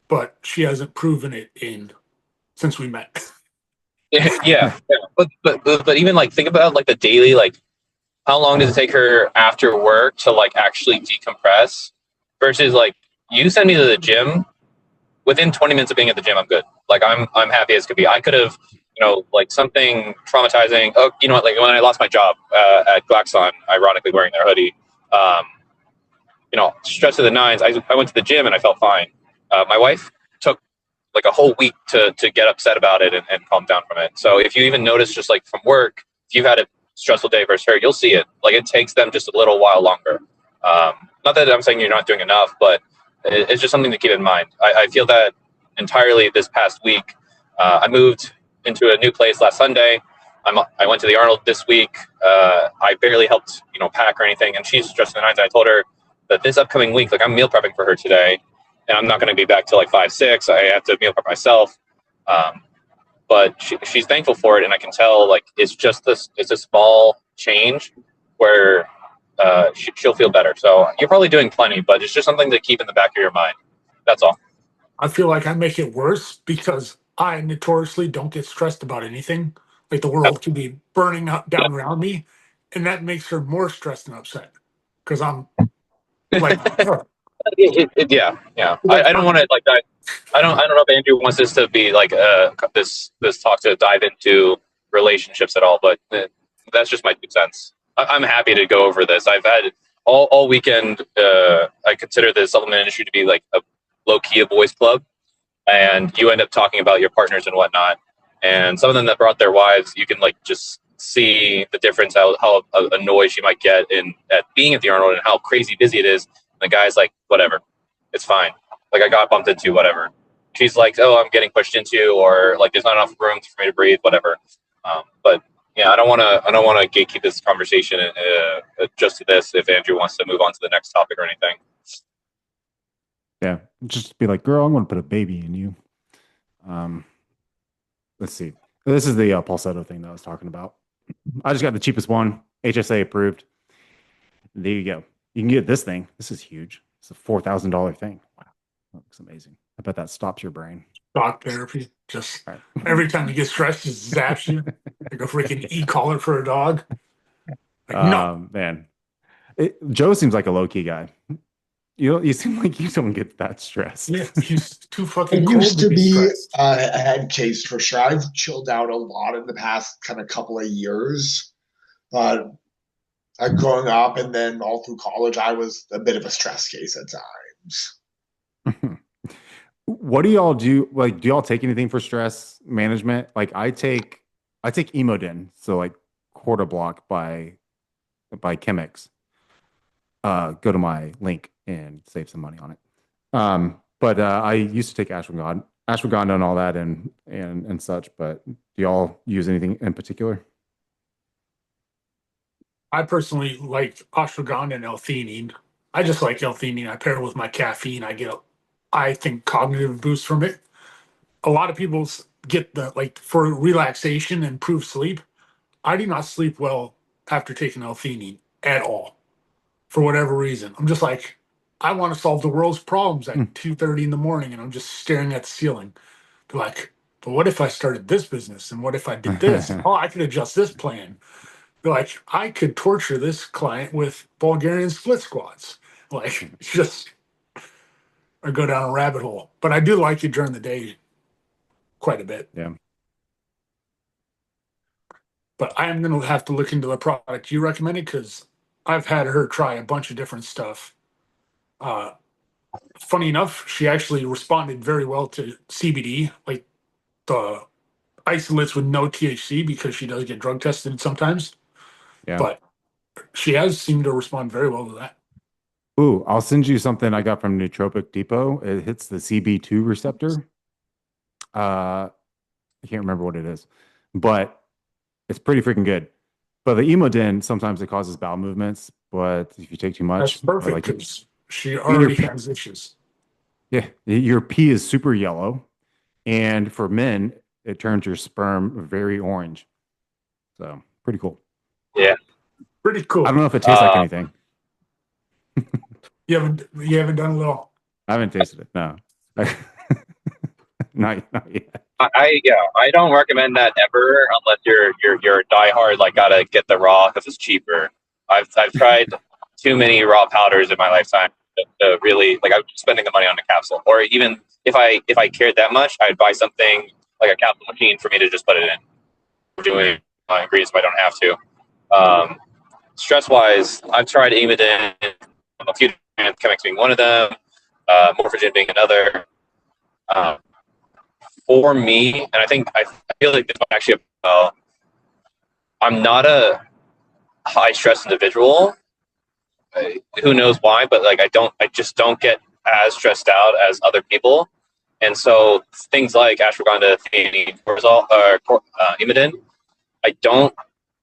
but she hasn't proven it since we met. Yeah. But even like think about like the daily, like how long does it take her after work to like actually decompress versus like you send me to the gym within 20 minutes of being at the gym, I'm good. Like I'm happy as could be. I could have, like something traumatizing. Oh, like when I lost my job at Glaxon, ironically wearing their hoodie, stress to the nines. I went to the gym and I felt fine. My wife took like a whole week to get upset about it and calm down from it. So if you even notice just like from work, if you've had a stressful day versus her, you'll see it. Like it takes them just a little while longer. Not that I'm saying you're not doing enough, but it's just something to keep in mind. I feel that entirely this past week. I moved into a new place last Sunday. I went to the Arnold this week. I barely helped, pack or anything, and she's stressed to the nines. I told her that this upcoming week, like I'm meal prepping for her today, and I'm not going to be back till like 5, 6. I have to meal prep myself. But she's thankful for it, and I can tell like it's a small change where she'll feel better. So you're probably doing plenty, but it's just something to keep in the back of your mind. That's all. I feel like I make it worse because I notoriously don't get stressed about anything. Like the world can be burning down around me, and that makes her more stressed and upset because I'm like, yeah. I don't want to like that. I don't know if Andrew wants this to be like this talk to dive into relationships at all, but that's just my 2 cents. I'm happy to go over this. I've had all weekend. I consider the supplement industry to be like a low-key a boys club, and you end up talking about your partners and whatnot. And some of them that brought their wives, you can like just see the difference, how annoyed she might get at being at the Arnold and how crazy busy it is. And the guy's like, whatever, it's fine. Like I got bumped into, whatever. She's like, oh, I'm getting pushed into, or like there's not enough room for me to breathe, whatever. But yeah, I don't want to gatekeep this conversation just to this. If Andrew wants to move on to the next topic or anything. Yeah, just be like, girl, I'm going to put a baby in you. Let's see. This is the Pulsetto thing that I was talking about. I just got the cheapest one, HSA approved. There you go. You can get this thing. This is huge. It's a $4,000 thing. Wow, that looks amazing. I bet that stops your brain. Shock therapy. Just every time you get stressed, just zaps you like a freaking e-collar for a dog. Like, no, man. Joe seems like a low key guy. You seem like you don't get that stressed. Yeah, he's too fucking It cold used to to be be stressed. a head case for sure. I've chilled out a lot in the past kind of couple of years, but growing up and then all through college, I was a bit of a stress case at times. What do y'all do? Like, do y'all take anything for stress management? Like, I take Emodin, so like quarter block by Chemix. Go to my link and save some money on it. But I used to take ashwagandha and all that and such. But do y'all use anything in particular? I personally like ashwagandha and L-theanine. I just like L-theanine. I pair it with my caffeine. I get, I think, cognitive boost from it. A lot of people get the like for relaxation and improve sleep. I do not sleep well after taking L-theanine at all for whatever reason. I'm just like, I want to solve the world's problems Hmm. at 2:30 in the morning, and I'm just staring at the ceiling. Be like, but what if I started this business? And what if I did this? Oh, I could adjust this plan. Be like, I could torture this client with Bulgarian split squats. Like, just or go down a rabbit hole. But I do like it during the day quite a bit. Yeah. But I am going to have to look into the product you recommended because I've had her try a bunch of different stuff. Uh, Funny enough, she actually responded very well to CBD, like the isolates with no THC, because she does get drug tested sometimes. Yeah. But she has seemed to respond very well to that. Ooh, I'll send you something I got from Nootropic Depot. It hits the CB2 receptor. I can't remember what it is, but it's pretty freaking good. But the Emodin, sometimes it causes bowel movements, but if you take too That's much, perfect like because she your already has issues. yeah, your pee is super yellow, and for men, it turns your sperm very orange. So pretty cool. Yeah. Pretty I don't cool. know if it tastes like anything. You haven't done a little. I haven't tasted it. No, not yet. I don't recommend that ever unless you're a diehard like gotta get the raw because it's cheaper. I've tried too many raw powders in my lifetime to really like I'm spending the money on a capsule. Or even if I cared that much, I'd buy something like a capsule machine for me to just put it in. Doing ingredients if I don't have to. Stress wise, I've tried Emodin, a few different chemics being one of them, Morphogen being another. For me, and I feel like this one actually, I'm not a high stress individual. Who knows why? But like I just don't get as stressed out as other people, and so things like ashwagandha, theanine, cortisol, or Emodin,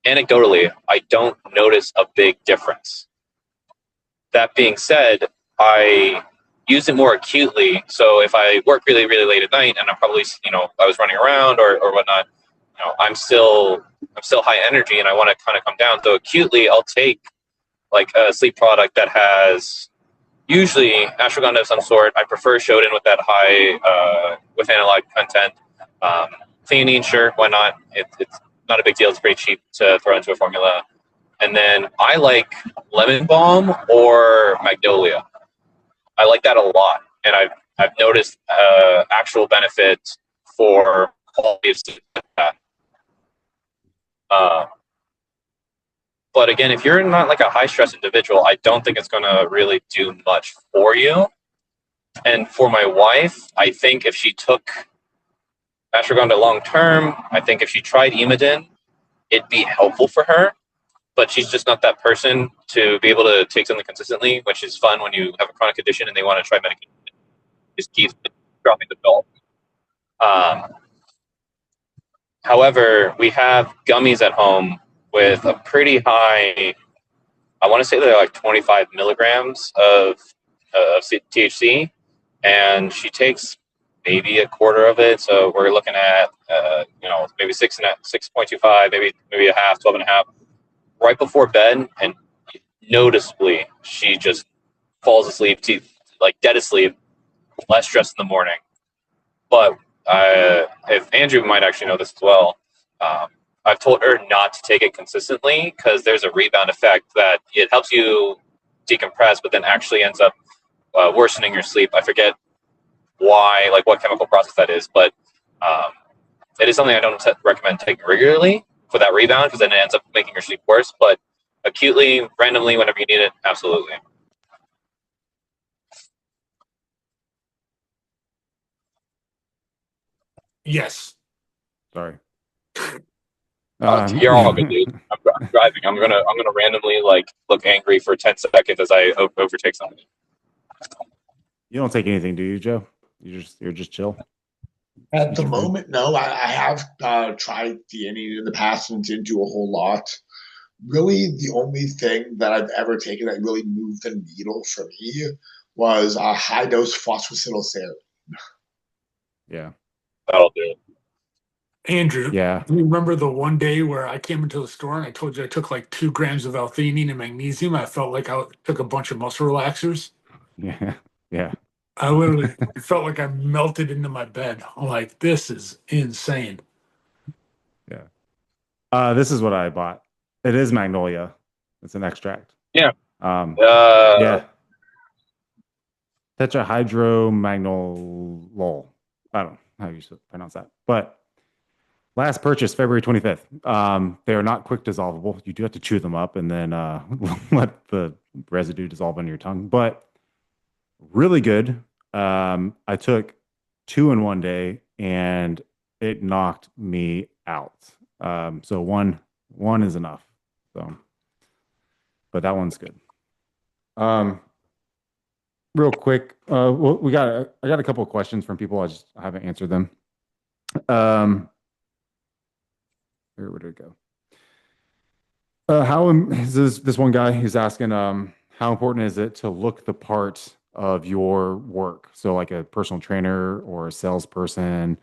anecdotally, I don't notice a big difference. That being said, I use it more acutely. So if I work really, really late at night and I'm probably, I was running around or whatnot, I'm still high energy and I want to kind of come down. So acutely, I'll take like a sleep product that has usually ashwagandha of some sort. I prefer Shodan with that high, with analog content. Theanine, sure, why not? It's not a big deal. It's pretty cheap to throw into a formula. And then I like lemon balm or Magnolia. I like that a lot, and I've noticed actual benefit for quality of sleep. But again, if you're not like a high stress individual, I don't think it's going to really do much for you. And for my wife, I think if she took ashwagandha long term, I think if she tried Emodin, it'd be helpful for her. But she's just not that person to be able to take something consistently, which is fun when you have a chronic condition and they want to try medication. Just keeps dropping the ball. However, we have gummies at home with a pretty high, I want to say they're like 25 milligrams of THC, and she takes maybe a quarter of it. So we're looking at, maybe 6.25, maybe a half, 12 and a half. Right before bed, and noticeably she just falls asleep, like dead asleep, less stressed in the morning. But if Andrew might actually know this as well, I I've told her not to take it consistently because there's a rebound effect that it helps you decompress, but then actually ends up worsening your sleep. I forget why, like what chemical process that is, but it is something I don't recommend taking regularly for that rebound because then it ends up making your sleep worse. But acutely, randomly, whenever you need it, absolutely. Yes. Sorry. You're all good, dude. I'm driving. I'm gonna randomly like look angry for 10 seconds as I overtake something. You don't take anything, do you, Joe? You're just chill. At the moment, no. I have tried theanine in the past and didn't do a whole lot. Really, the only thing that I've ever taken that really moved the needle for me was a high dose phosphatidylserine. Yeah. That'll do it. Andrew, Yeah. you remember the one day where I came into the store and I told you I took like 2 grams of L-theanine and magnesium? I felt like I took a bunch of muscle relaxers. Yeah. Yeah. I literally felt like I melted into my bed. I'm like, this is insane. Yeah. This is what I bought. It is Magnolia. It's an extract. Yeah. Yeah. Tetrahydromagnolol. I don't know how you should pronounce that. But last purchase, February 25th. They are not quick dissolvable. You do have to chew them up and then let the residue dissolve on your tongue. But really good. I took 2 in one day and it knocked me out. So one is enough. So, but that one's good. Real quick, I got a couple of questions from people. I haven't answered them. Where would it go? How is this one guy? He's asking, how important is it to look the part of your work? So, like a personal trainer or a salesperson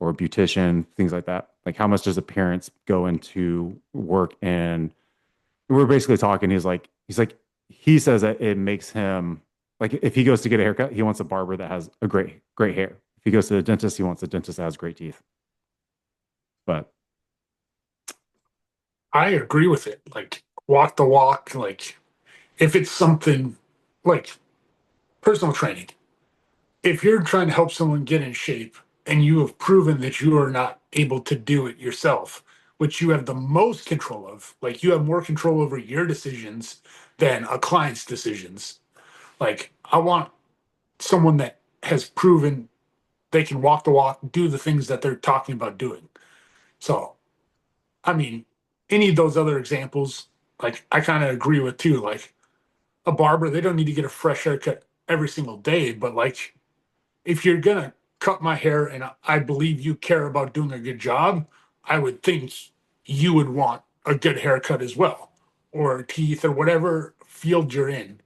or a beautician, things like that. Like, how much does appearance go into work? And we're basically talking. He says that it makes him like if he goes to get a haircut, he wants a barber that has a great hair. If he goes to the dentist, he wants a dentist that has great teeth. But I agree with it. Like, walk the walk. Like, if it's something like personal training, if you're trying to help someone get in shape and you have proven that you are not able to do it yourself, which you have the most control of, like you have more control over your decisions than a client's decisions. Like, I want someone that has proven they can walk the walk, do the things that they're talking about doing. So, I mean, any of those other examples, like I kind of agree with too. Like a barber, they don't need to get a fresh haircut every single day, but like if you're gonna cut my hair and I believe you care about doing a good job, I would think you would want a good haircut as well, or teeth or whatever field you're in.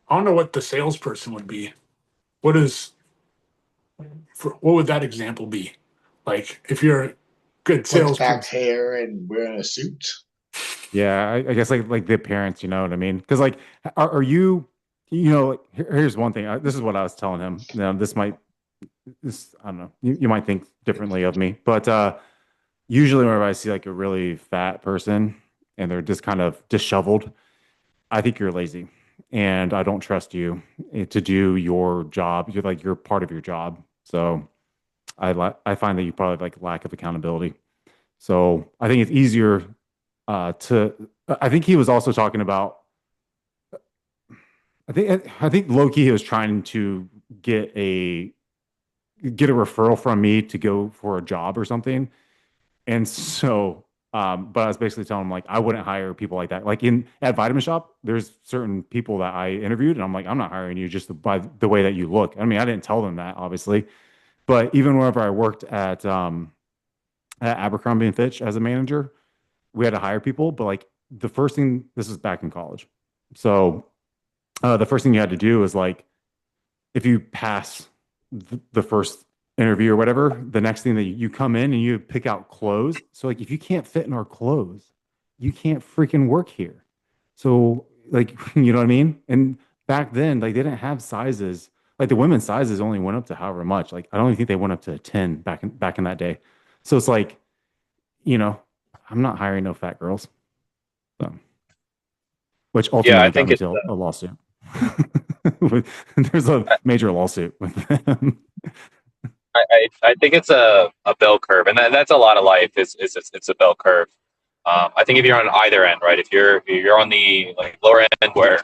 I don't know what the salesperson would be. What is what would that example be? Like if you're a good Slicked back salesperson. hair and wearing a suit. yeah, I guess like the appearance, you know what I mean? Because like, are you, like, here's one thing. This is what I was telling him. Now, I don't know. You might think differently of me, but usually whenever I see like a really fat person and they're just kind of disheveled, I think you're lazy, and I don't trust you to do your job. You're part of your job, so I find that you probably have like lack of accountability. So I think it's easier to. I think he was also talking about. I think Loki was trying to get a referral from me to go for a job or something, and so. But I was basically telling him like I wouldn't hire people like that. Like at Vitamin Shop, there's certain people that I interviewed, and I'm like, I'm not hiring you just by the way that you look. I mean, I didn't tell them that obviously, but even whenever I worked at Abercrombie and Fitch as a manager, we had to hire people. But like the first thing, this was back in college, so the first thing you had to do is like if you pass the first interview or whatever, the next thing that you come in and you pick out clothes. So like if you can't fit in our clothes, you can't freaking work here. So like you know what I mean? And back then, like they didn't have sizes. Like the women's sizes only went up to however much. Like I don't even think they went up to a 10 back in that day. So it's like, you know, I'm not hiring no fat girls. So, which Yeah, ultimately I got think me it's to a lawsuit. There's a major lawsuit with them. I think it's a bell curve, and that's a lot of life. It's a bell curve. I think if you're on either end, right? If you're on the like lower end where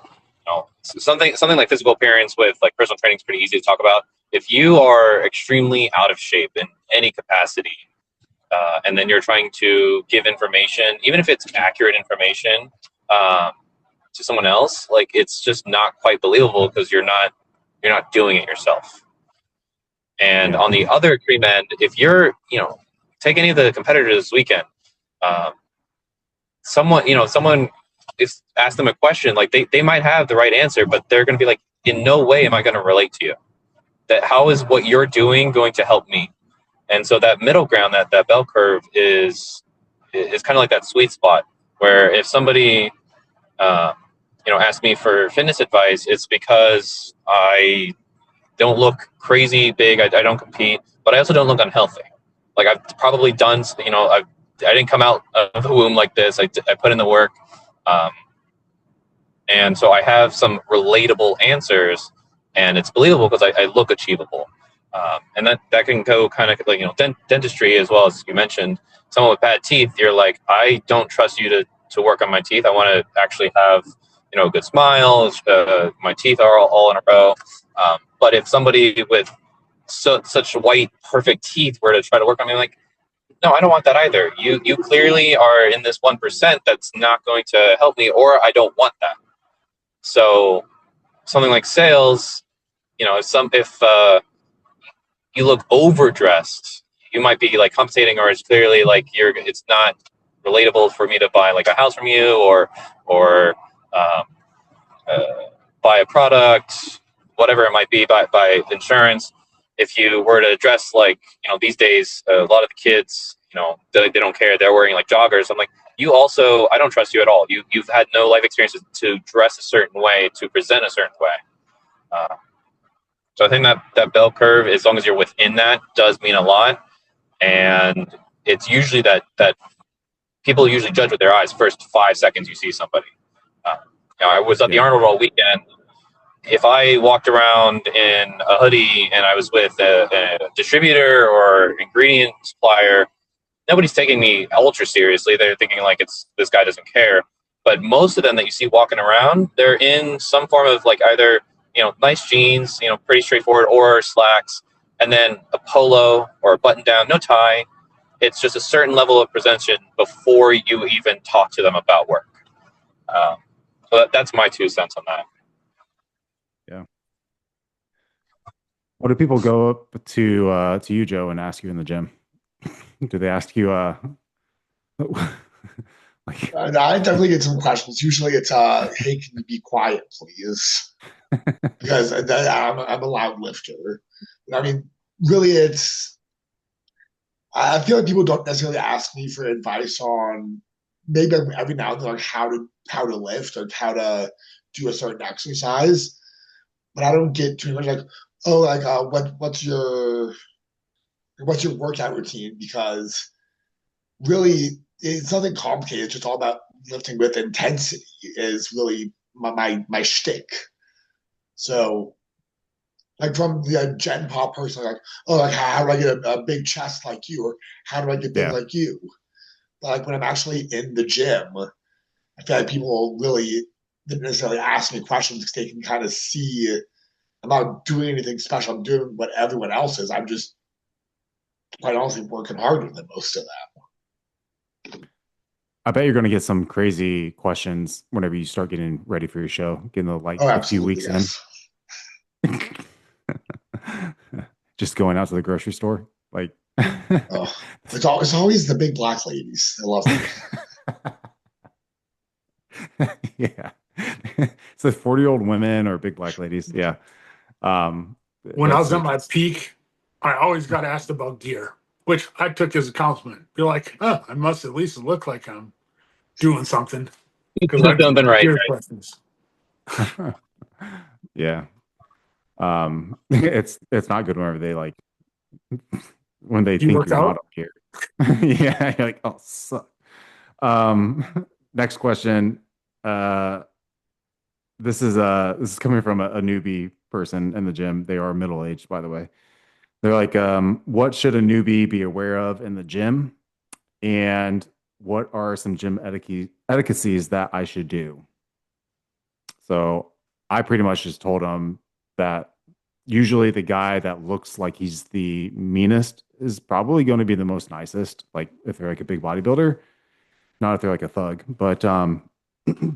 something like physical appearance with like personal training is pretty easy to talk about. If you are extremely out of shape in any capacity, and then you're trying to give information, even if it's accurate information, to someone else, like it's just not quite believable because you're not doing it yourself. And Yeah. on the other extreme end, if you're, take any of the competitors this weekend, um, someone is ask them a question, like they might have the right answer, but they're going to be like, in no way am I going to relate to you. That how is what you're doing going to help me? And so that middle ground, that bell curve is kind of like that sweet spot where if somebody, asks me for fitness advice, it's because I don't look crazy big. I don't compete, but I also don't look unhealthy. Like I've probably done, I didn't come out of the womb like this. I put in the work. Um, and so I have some relatable answers and it's believable because I look achievable. And that can go kind of like, dentistry as well, as you mentioned. Someone with bad teeth, you're like, I don't trust you to work on my teeth. I want to actually have, a good smile. My teeth are all in a row. But if somebody with such white, perfect teeth were to try to work on me, like, no, I don't want that either. You clearly are in this 1% that's not going to help me, or I don't want that. So something like sales, if you look overdressed, you might be like compensating, or it's clearly like it's not relatable for me to buy like a house from you, or um, buy a product, whatever it might be, buy insurance. If you were to dress like, these days, a lot of the kids, they don't care. They're wearing like joggers. I'm like, I don't trust you at all. You've had no life experiences to dress a certain way, to present a certain way. So I think that bell curve, as long as you're within that, does mean a lot. And it's usually that people usually judge with their eyes first 5 seconds you see somebody. I was at the Arnold all weekend. If I walked around in a hoodie and I was with a distributor or ingredient supplier, nobody's taking me ultra seriously. They're thinking like this guy doesn't care. But most of them that you see walking around, they're in some form of like either nice jeans, pretty straightforward, or slacks, and then a polo or a button down, no tie. It's just a certain level of presentation before you even talk to them about work. So that's my 2 cents on that. Yeah. What do people go up to you, Joe, and ask you in the gym? Do they ask you like I definitely get some questions. Usually it's hey, can you be quiet, please? Because I'm a loud lifter. I mean, really, I feel like people don't necessarily ask me for advice on maybe every now and then like how to lift or how to do a certain exercise, but I don't get too much like, oh, like what's your workout routine? Because really it's nothing complicated. It's just all about lifting with intensity is really my shtick. So like from the Gen Pop person, like, oh, like how do I get a big chest like you, or how do I get big like you? But like when I'm actually in the gym, I feel like people really didn't necessarily ask me questions because they can kind of see I'm not doing anything special. I'm doing what everyone else is. I'm just quite honestly working harder than most of them. I bet you're going to get some crazy questions whenever you start getting ready for your show, getting a few weeks in. Just going out to the grocery store, like. It's always the big black ladies. I love them. Yeah, it's the 40-year-old women or big black ladies. Yeah. When I was at my peak, I always got asked about gear, which I took as a compliment. Be like, oh, I must at least look like I'm doing something. Because I've been right. Questions. Yeah. It's not good whenever they like when they think you're not up here. Yeah, you're like, oh, suck. Next question. This is coming from a newbie person in the gym. They are middle-aged, by the way. They're like, what should a newbie be aware of in the gym? And what are some gym etiquettes that I should do? So I pretty much just told them that usually the guy that looks like he's the meanest is probably going to be the most nicest, like if they're like a big bodybuilder, not if they're like a thug, but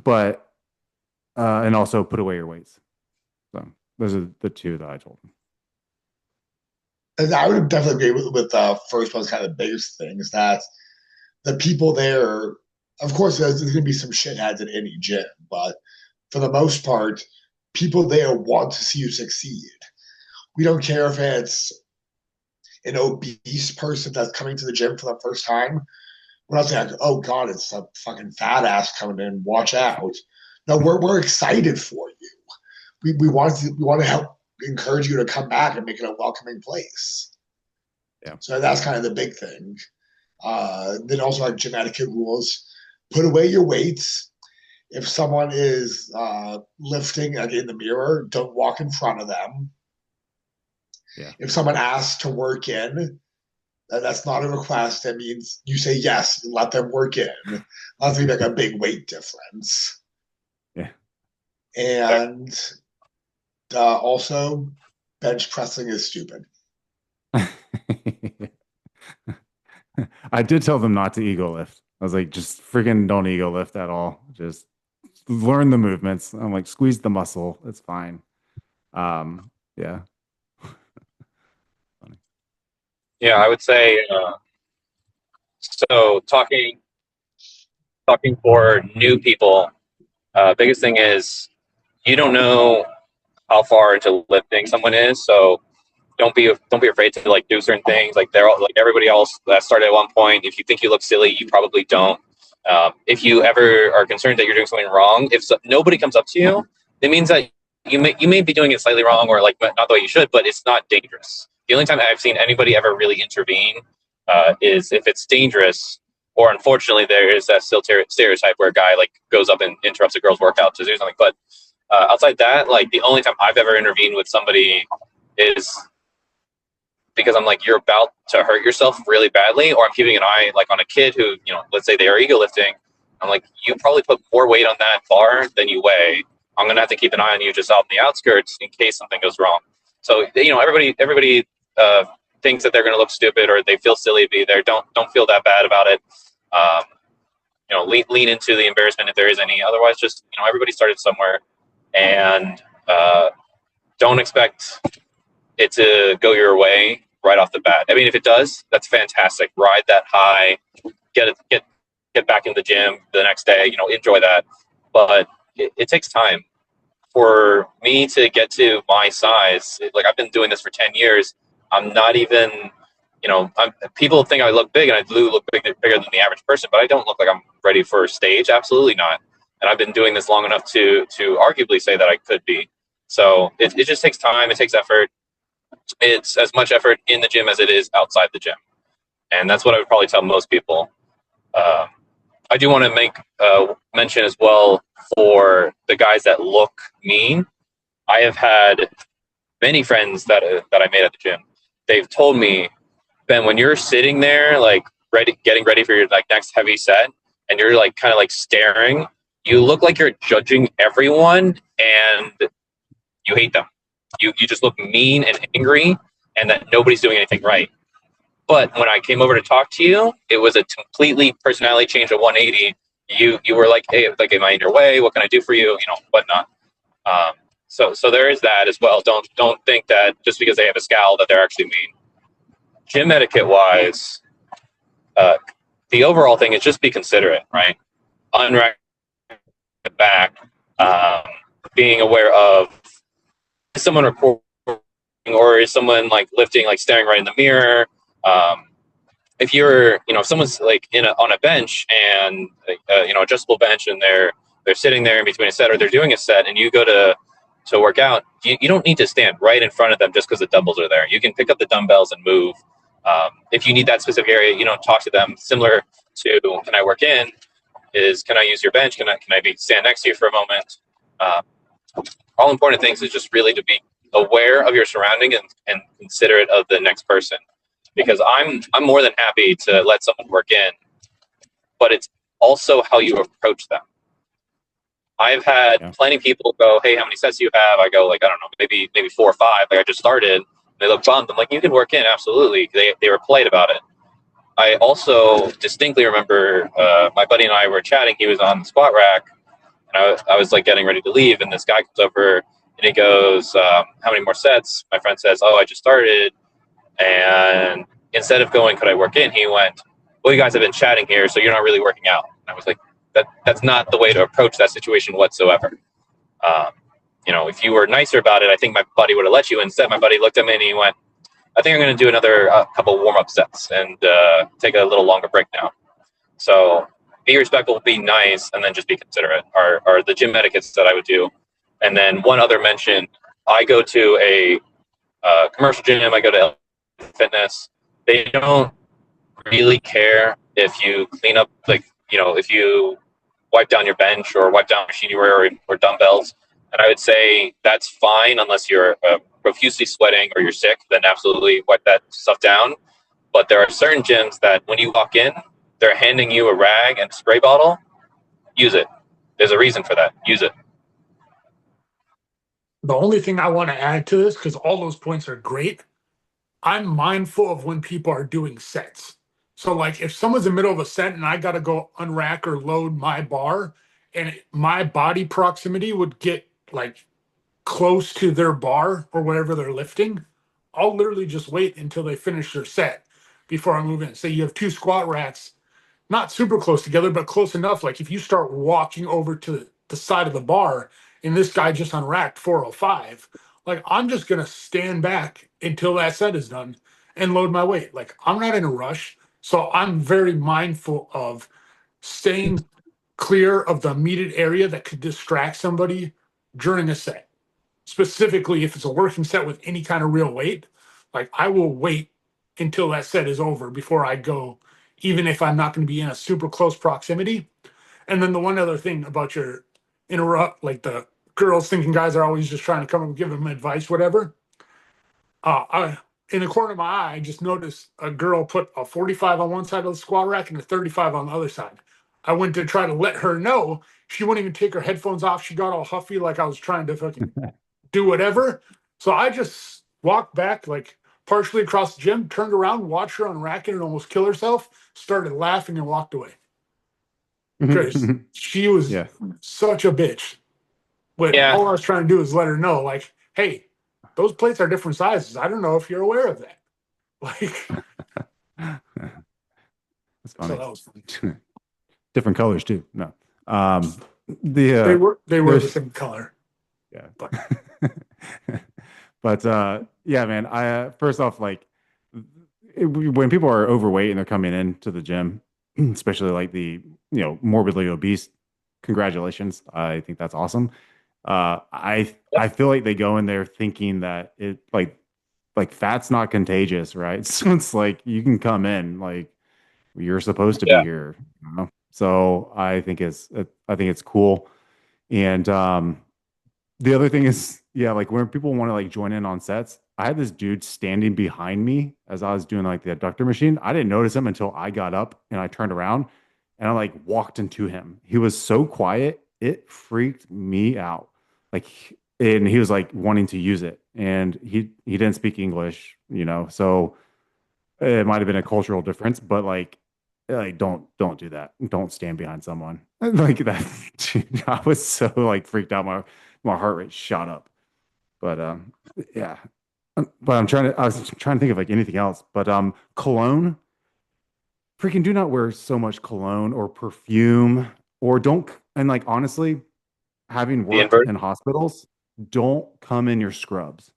but and also put away your weights. So those are the two that I told them. And I would definitely agree with the first one's kind of the biggest thing is that the people there, of course, there's going to be some shitheads at any gym, but for the most part, people there want to see you succeed. We don't care if it's an obese person that's coming to the gym for the first time. We're not saying, oh God, it's a fucking fat ass coming in. Watch out. No, we're excited for you. We want to help encourage you to come back and make it a welcoming place. Yeah. So that's kind of the big thing. Then also like gym etiquette rules. Put away your weights. If someone is lifting in the mirror, don't walk in front of them. Yeah. If someone asks to work in, that's not a request. That means you say yes, let them work in. That's like a big weight difference. Yeah. And also, bench pressing is stupid. I did tell them not to ego lift. I was like, just freaking don't ego lift at all. Just learn the movements. I'm like, squeeze the muscle. It's fine. Yeah. Yeah, I would say, so talking for new people, biggest thing is you don't know how far into lifting someone is, so don't be afraid to like do certain things. Like they're all, like everybody else that started at one point. If you think you look silly, you probably don't. If you ever are concerned that you're doing something wrong, if nobody comes up to you, it means that you may be doing it slightly wrong or like not the way you should, but it's not dangerous. The only time I've seen anybody ever really intervene is if it's dangerous, or unfortunately there is that still stereotype where a guy like goes up and interrupts a girl's workout to do something. But outside that, like the only time I've ever intervened with somebody is because I'm like, you're about to hurt yourself really badly, or I'm keeping an eye like on a kid who, you know, let's say they are ego lifting. I'm like, you probably put more weight on that bar than you weigh. I'm gonna have to keep an eye on you just out in the outskirts in case something goes wrong. So you know, everybody thinks that they're gonna look stupid or they feel silly to be there. Don't feel that bad about it. You know, lean into the embarrassment if there is any. Otherwise, just, you know, everybody started somewhere, and don't expect it to go your way right off the bat. I mean, if it does, that's fantastic. Ride that high, get back in the gym the next day, you know, enjoy that. But it takes time. For me to get to my size, like I've been doing this for 10 years, I'm not even, you know, people think I look big, and I do look bigger than the average person, but I don't look like I'm ready for a stage. Absolutely not. And I've been doing this long enough to arguably say that I could be. So it just takes time. It takes effort. It's as much effort in the gym as it is outside the gym. And that's what I would probably tell most people. I do want to make mention as well for the guys that look mean. I have had many friends that I made at the gym. They've told me, Ben, when you're sitting there, like getting ready for your like next heavy set, and you're like kind of like staring, you look like you're judging everyone, and you hate them. You just look mean and angry, and that nobody's doing anything right. But when I came over to talk to you, it was a completely personality change of 180. You were like, hey, like, am I in your way? What can I do for you? You know, whatnot. So there is that as well. Don't think that just because they have a scowl that they're actually mean. Gym etiquette wise, the overall thing is just be considerate, right? Unrack the back, being aware of, is someone recording, or is someone like lifting, like staring right in the mirror? If you're, you know, if someone's like on a bench and you know, adjustable bench, and they're sitting there in between a set, or they're doing a set, and you go to work out, you don't need to stand right in front of them just because the dumbbells are there. You can pick up the dumbbells and move. If you need that specific area, you know, talk to them. Similar to, can I work in? is, can I use your bench? Can I be stand next to you for a moment? All important things is just really to be aware of your surrounding and considerate of the next person, because I'm more than happy to let someone work in, but it's also how you approach them. I've had plenty of people go, hey, how many sets do you have? I go, like, I don't know, maybe 4 or 5. Like, I just started. They look bummed. I'm like, you can work in, absolutely. They were polite about it. I also distinctly remember my buddy and I were chatting. He was on the squat rack, and I was like getting ready to leave, and this guy comes over and he goes, how many more sets? My friend says, oh, I just started. And instead of going, could I work in? He went, well, you guys have been chatting here, so you're not really working out. And I was like, that's not the way to approach that situation whatsoever. If you were nicer about it, I think my buddy would have let you. Instead, my buddy looked at me and he went, I think I'm going to do another couple warm-up sets and take a little longer break now. So be respectful, be nice, and then just be considerate are the gym etiquettes that I would do. And then one other mention, I go to a commercial gym, I go to fitness. They don't really care if you clean up, if you wipe down your bench or wipe down machinery or dumbbells. And I would say that's fine unless you're profusely sweating or you're sick, then absolutely wipe that stuff down. But there are certain gyms that when you walk in, they're handing you a rag and a spray bottle. Use it. There's a reason for that. Use it. The only thing I want to add to this, because all those points are great, I'm mindful of when people are doing sets. So like if someone's in the middle of a set and I got to go unrack or load my bar and my body proximity would get like close to their bar or whatever they're lifting, I'll literally just wait until they finish their set before I move in. Say you have 2 squat racks, not super close together, but close enough. Like if you start walking over to the side of the bar and this guy just unracked 405, like I'm just going to stand back until that set is done and load my weight. Like I'm not in a rush. So I'm very mindful of staying clear of the immediate area that could distract somebody during a set. Specifically, if it's a working set with any kind of real weight, like I will wait until that set is over before I go, even if I'm not going to be in a super close proximity. And then the one other thing about your interrupt, like the girls thinking guys are always just trying to come and give them advice, whatever. In the corner of my eye, I just noticed a girl put a 45 on one side of the squat rack and a 35 on the other side. I went to try to let her know. She wouldn't even take her headphones off. She got all huffy like I was trying to fucking do whatever. So I just walked back like partially across the gym, turned around, watched her unrack it and almost kill herself, started laughing and walked away. Because she was such a bitch. But all I was trying to do is let her know, like, hey, those plates are different sizes. I don't know if you're aware of that. Like, that's funny. So that was funny. Different colors too. No, they were the same color. Yeah, but yeah, man. I first off, like, when people are overweight and they're coming into the gym, especially like the morbidly obese, congratulations. I think that's awesome. I feel like they go in there thinking that it like fat's not contagious, right? So it's like you can come in like you're supposed to be here. So I think it's cool. And the other thing is, like when people want to like join in on sets, I had this dude standing behind me as I was doing like the adductor machine. I didn't notice him until I got up and I turned around and I like walked into him. He was so quiet, it freaked me out. Like, and he was like wanting to use it, and he didn't speak English, so it might have been a cultural difference, but like don't do that. Don't stand behind someone like that. I was so like freaked out. My heart rate shot up. But yeah. But I was trying to think of like anything else. But cologne. Freaking do not wear so much cologne or perfume, or don't, and like honestly, having worked in hospitals, don't come in your scrubs.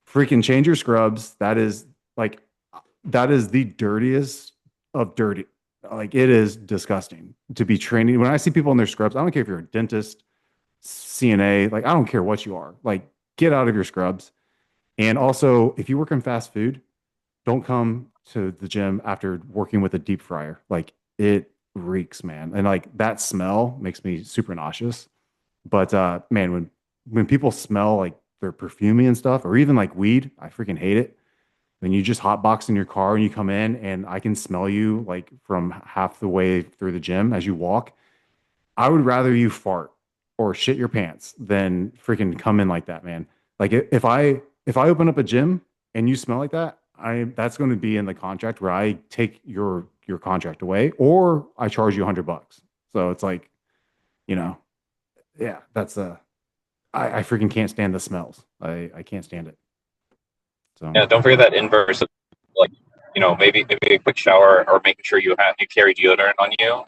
Freaking change your scrubs. That is the dirtiest of dirty. Like, it is disgusting to be training. When I see people in their scrubs, I don't care if you're a dentist, CNA, like I don't care what you are. Like, get out of your scrubs. And also, if you work in fast food, don't come to the gym after working with a deep fryer. Like, it reeks, man. And like that smell makes me super nauseous. But man, when people smell like they're perfumey and stuff, or even like weed, I freaking hate it. When you just hotbox in your car and you come in and I can smell you like from half the way through the gym as you walk, I would rather you fart or shit your pants than freaking come in like that, man. Like if I open up a gym and you smell like that, that's going to be in the contract where I take your contract away or I charge you $100. So it's like, you know, yeah, that's I freaking can't stand the smells. I can't stand it. So Yeah, don't forget that inverse of like, maybe a quick shower or making sure you carry deodorant on you.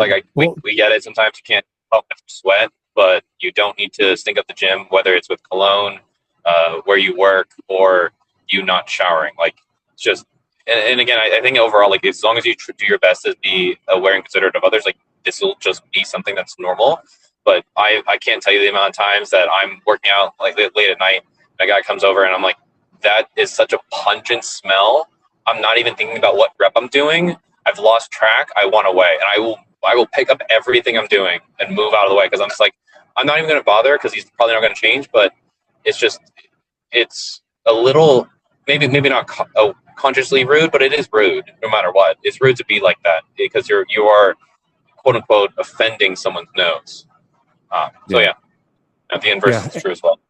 Like we get it. Sometimes you can't help but sweat, but you don't need to stink up the gym, whether it's with cologne, where you work, or you not showering. Like it's just, and again, I think overall, like as long as you do your best to be aware and considerate of others, like this will just be something that's normal. But I can't tell you the amount of times that I'm working out like late at night, and a guy comes over and I'm like, that is such a pungent smell. I'm not even thinking about what rep I'm doing. I've lost track. I want away, and I will pick up everything I'm doing and move out of the way because I'm just like, I'm not even going to bother because he's probably not going to change. But it's just, it's a little, maybe not consciously rude, but it is rude no matter what. It's rude to be like that because you are quote unquote offending someone's nose. So yeah, the inverse is true as well.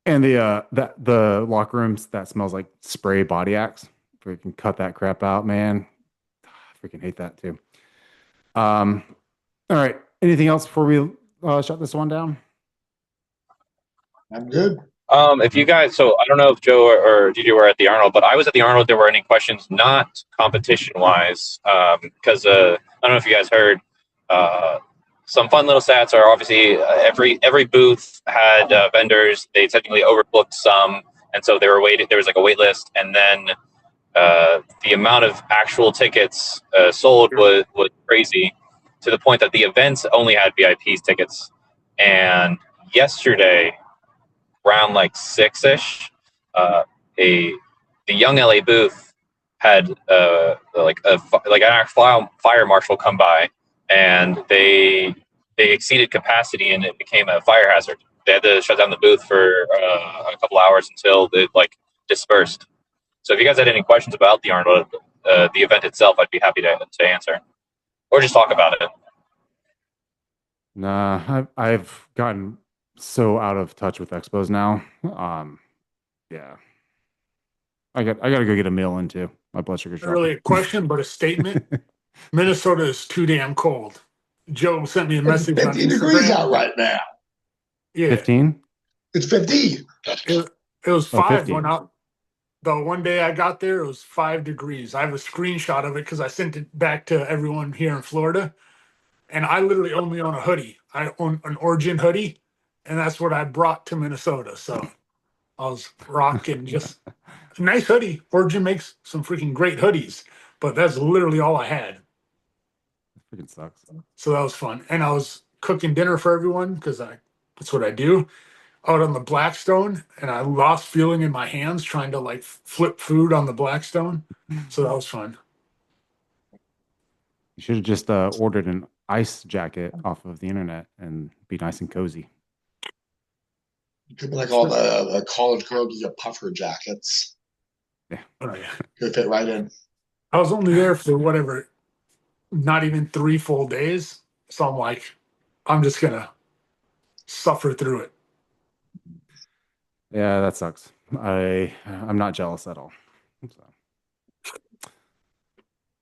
And the locker rooms that smells like spray body axe. Freaking cut that crap out, man. I freaking hate that too. All right. Anything else before we shut this one down? I'm good. If you guys, so I don't know if Joe or DJ were at the Arnold, but I was at the Arnold. If there were any questions, not competition wise, because I don't know if you guys heard. Some fun little stats are obviously every booth had vendors. They technically overbooked some, and so they were waiting. There was like a wait list, and then the amount of actual tickets sold was crazy to the point that the events only had VIPs tickets. And yesterday, around like 6-ish, the Young LA booth had like an actual fire marshal come by. And they exceeded capacity, and it became a fire hazard. They had to shut down the booth for a couple hours until it like dispersed. So if you guys had any questions about the Arnold, the event itself, I'd be happy to answer, or just talk about it. Nah, I've gotten so out of touch with expos now. Yeah, I gotta go get a meal in too. My blood sugar's Not really a question, but a statement. Minnesota is too damn cold. Joe sent me a message. It's 50 degrees out right now. Yeah, 15. It's 50. it was 5 50. when the one day I got there. It was 5 degrees. I have a screenshot of it because I sent it back to everyone here in Florida, and I literally only own a hoodie. I own an Origin hoodie, and that's what I brought to Minnesota. So I was rocking just a nice hoodie. Origin makes some freaking great hoodies, but that's literally all I had. Freaking sucks. So that was fun. And I was cooking dinner for everyone because that's what I do out on the Blackstone. And I lost feeling in my hands trying to like flip food on the Blackstone. So that was fun. You should have just ordered an ice jacket off of the internet and be nice and cozy. You could be like all the college girls get puffer jackets. Yeah. Oh, yeah. Could fit right in. I was only there for whatever, not even 3 full days. So I'm like, I'm just going to suffer through it. Yeah, that sucks. I'm not jealous at all. So.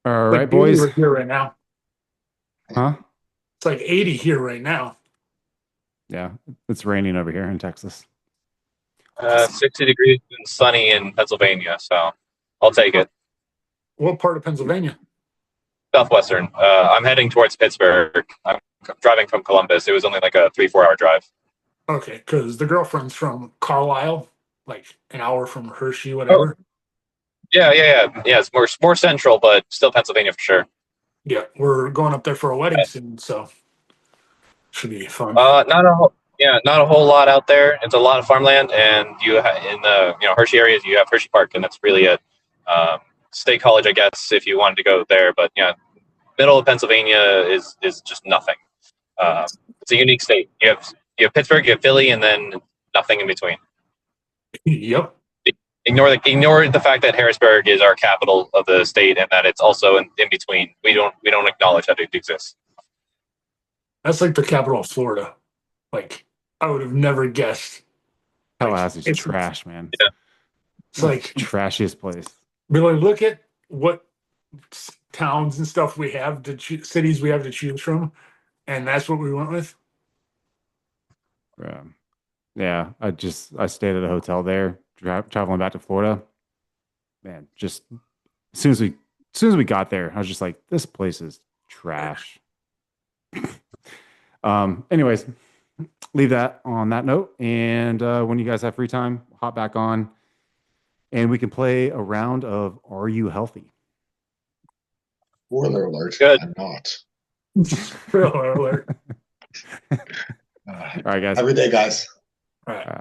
All right, boys. We're here right now. Huh? It's like 80 here right now. Yeah, it's raining over here in Texas. 60 degrees and sunny in Pennsylvania, so I'll take it. What part of Pennsylvania? Southwestern. I'm heading towards Pittsburgh. I'm driving from Columbus. It was only like a 3-4 hour drive. Okay, because the girlfriend's from Carlisle, like an hour from Hershey, whatever. Oh. Yeah. It's more central, but still Pennsylvania for sure. Yeah, we're going up there for a wedding soon, so should be fun. Not a whole lot out there. It's a lot of farmland, and in the Hershey areas, you have Hershey Park, and that's really it. State College, I guess, if you wanted to go there, but yeah, middle of Pennsylvania is just nothing. It's a unique state. You have Pittsburgh, you have Philly, and then nothing in between. Yep. Ignore the fact that Harrisburg is our capital of the state and that it's also in between. We don't acknowledge that it exists. That's like the capital of Florida. Like, I would have never guessed. Tallahassee's trash, man. Yeah. It's like trashiest place. Really look at what towns and stuff we have cities we have to choose from, and that's what we went with. Yeah, I stayed at a hotel there, traveling back to Florida. Man, just as soon as we got there, I was just like, this place is trash. Anyways, leave that on that note. And when you guys have free time, hop back on and we can play a round of Are You Healthy? Spoiler alert. Good. I'm not. Spoiler alert. All right, guys. Every day, guys. All right.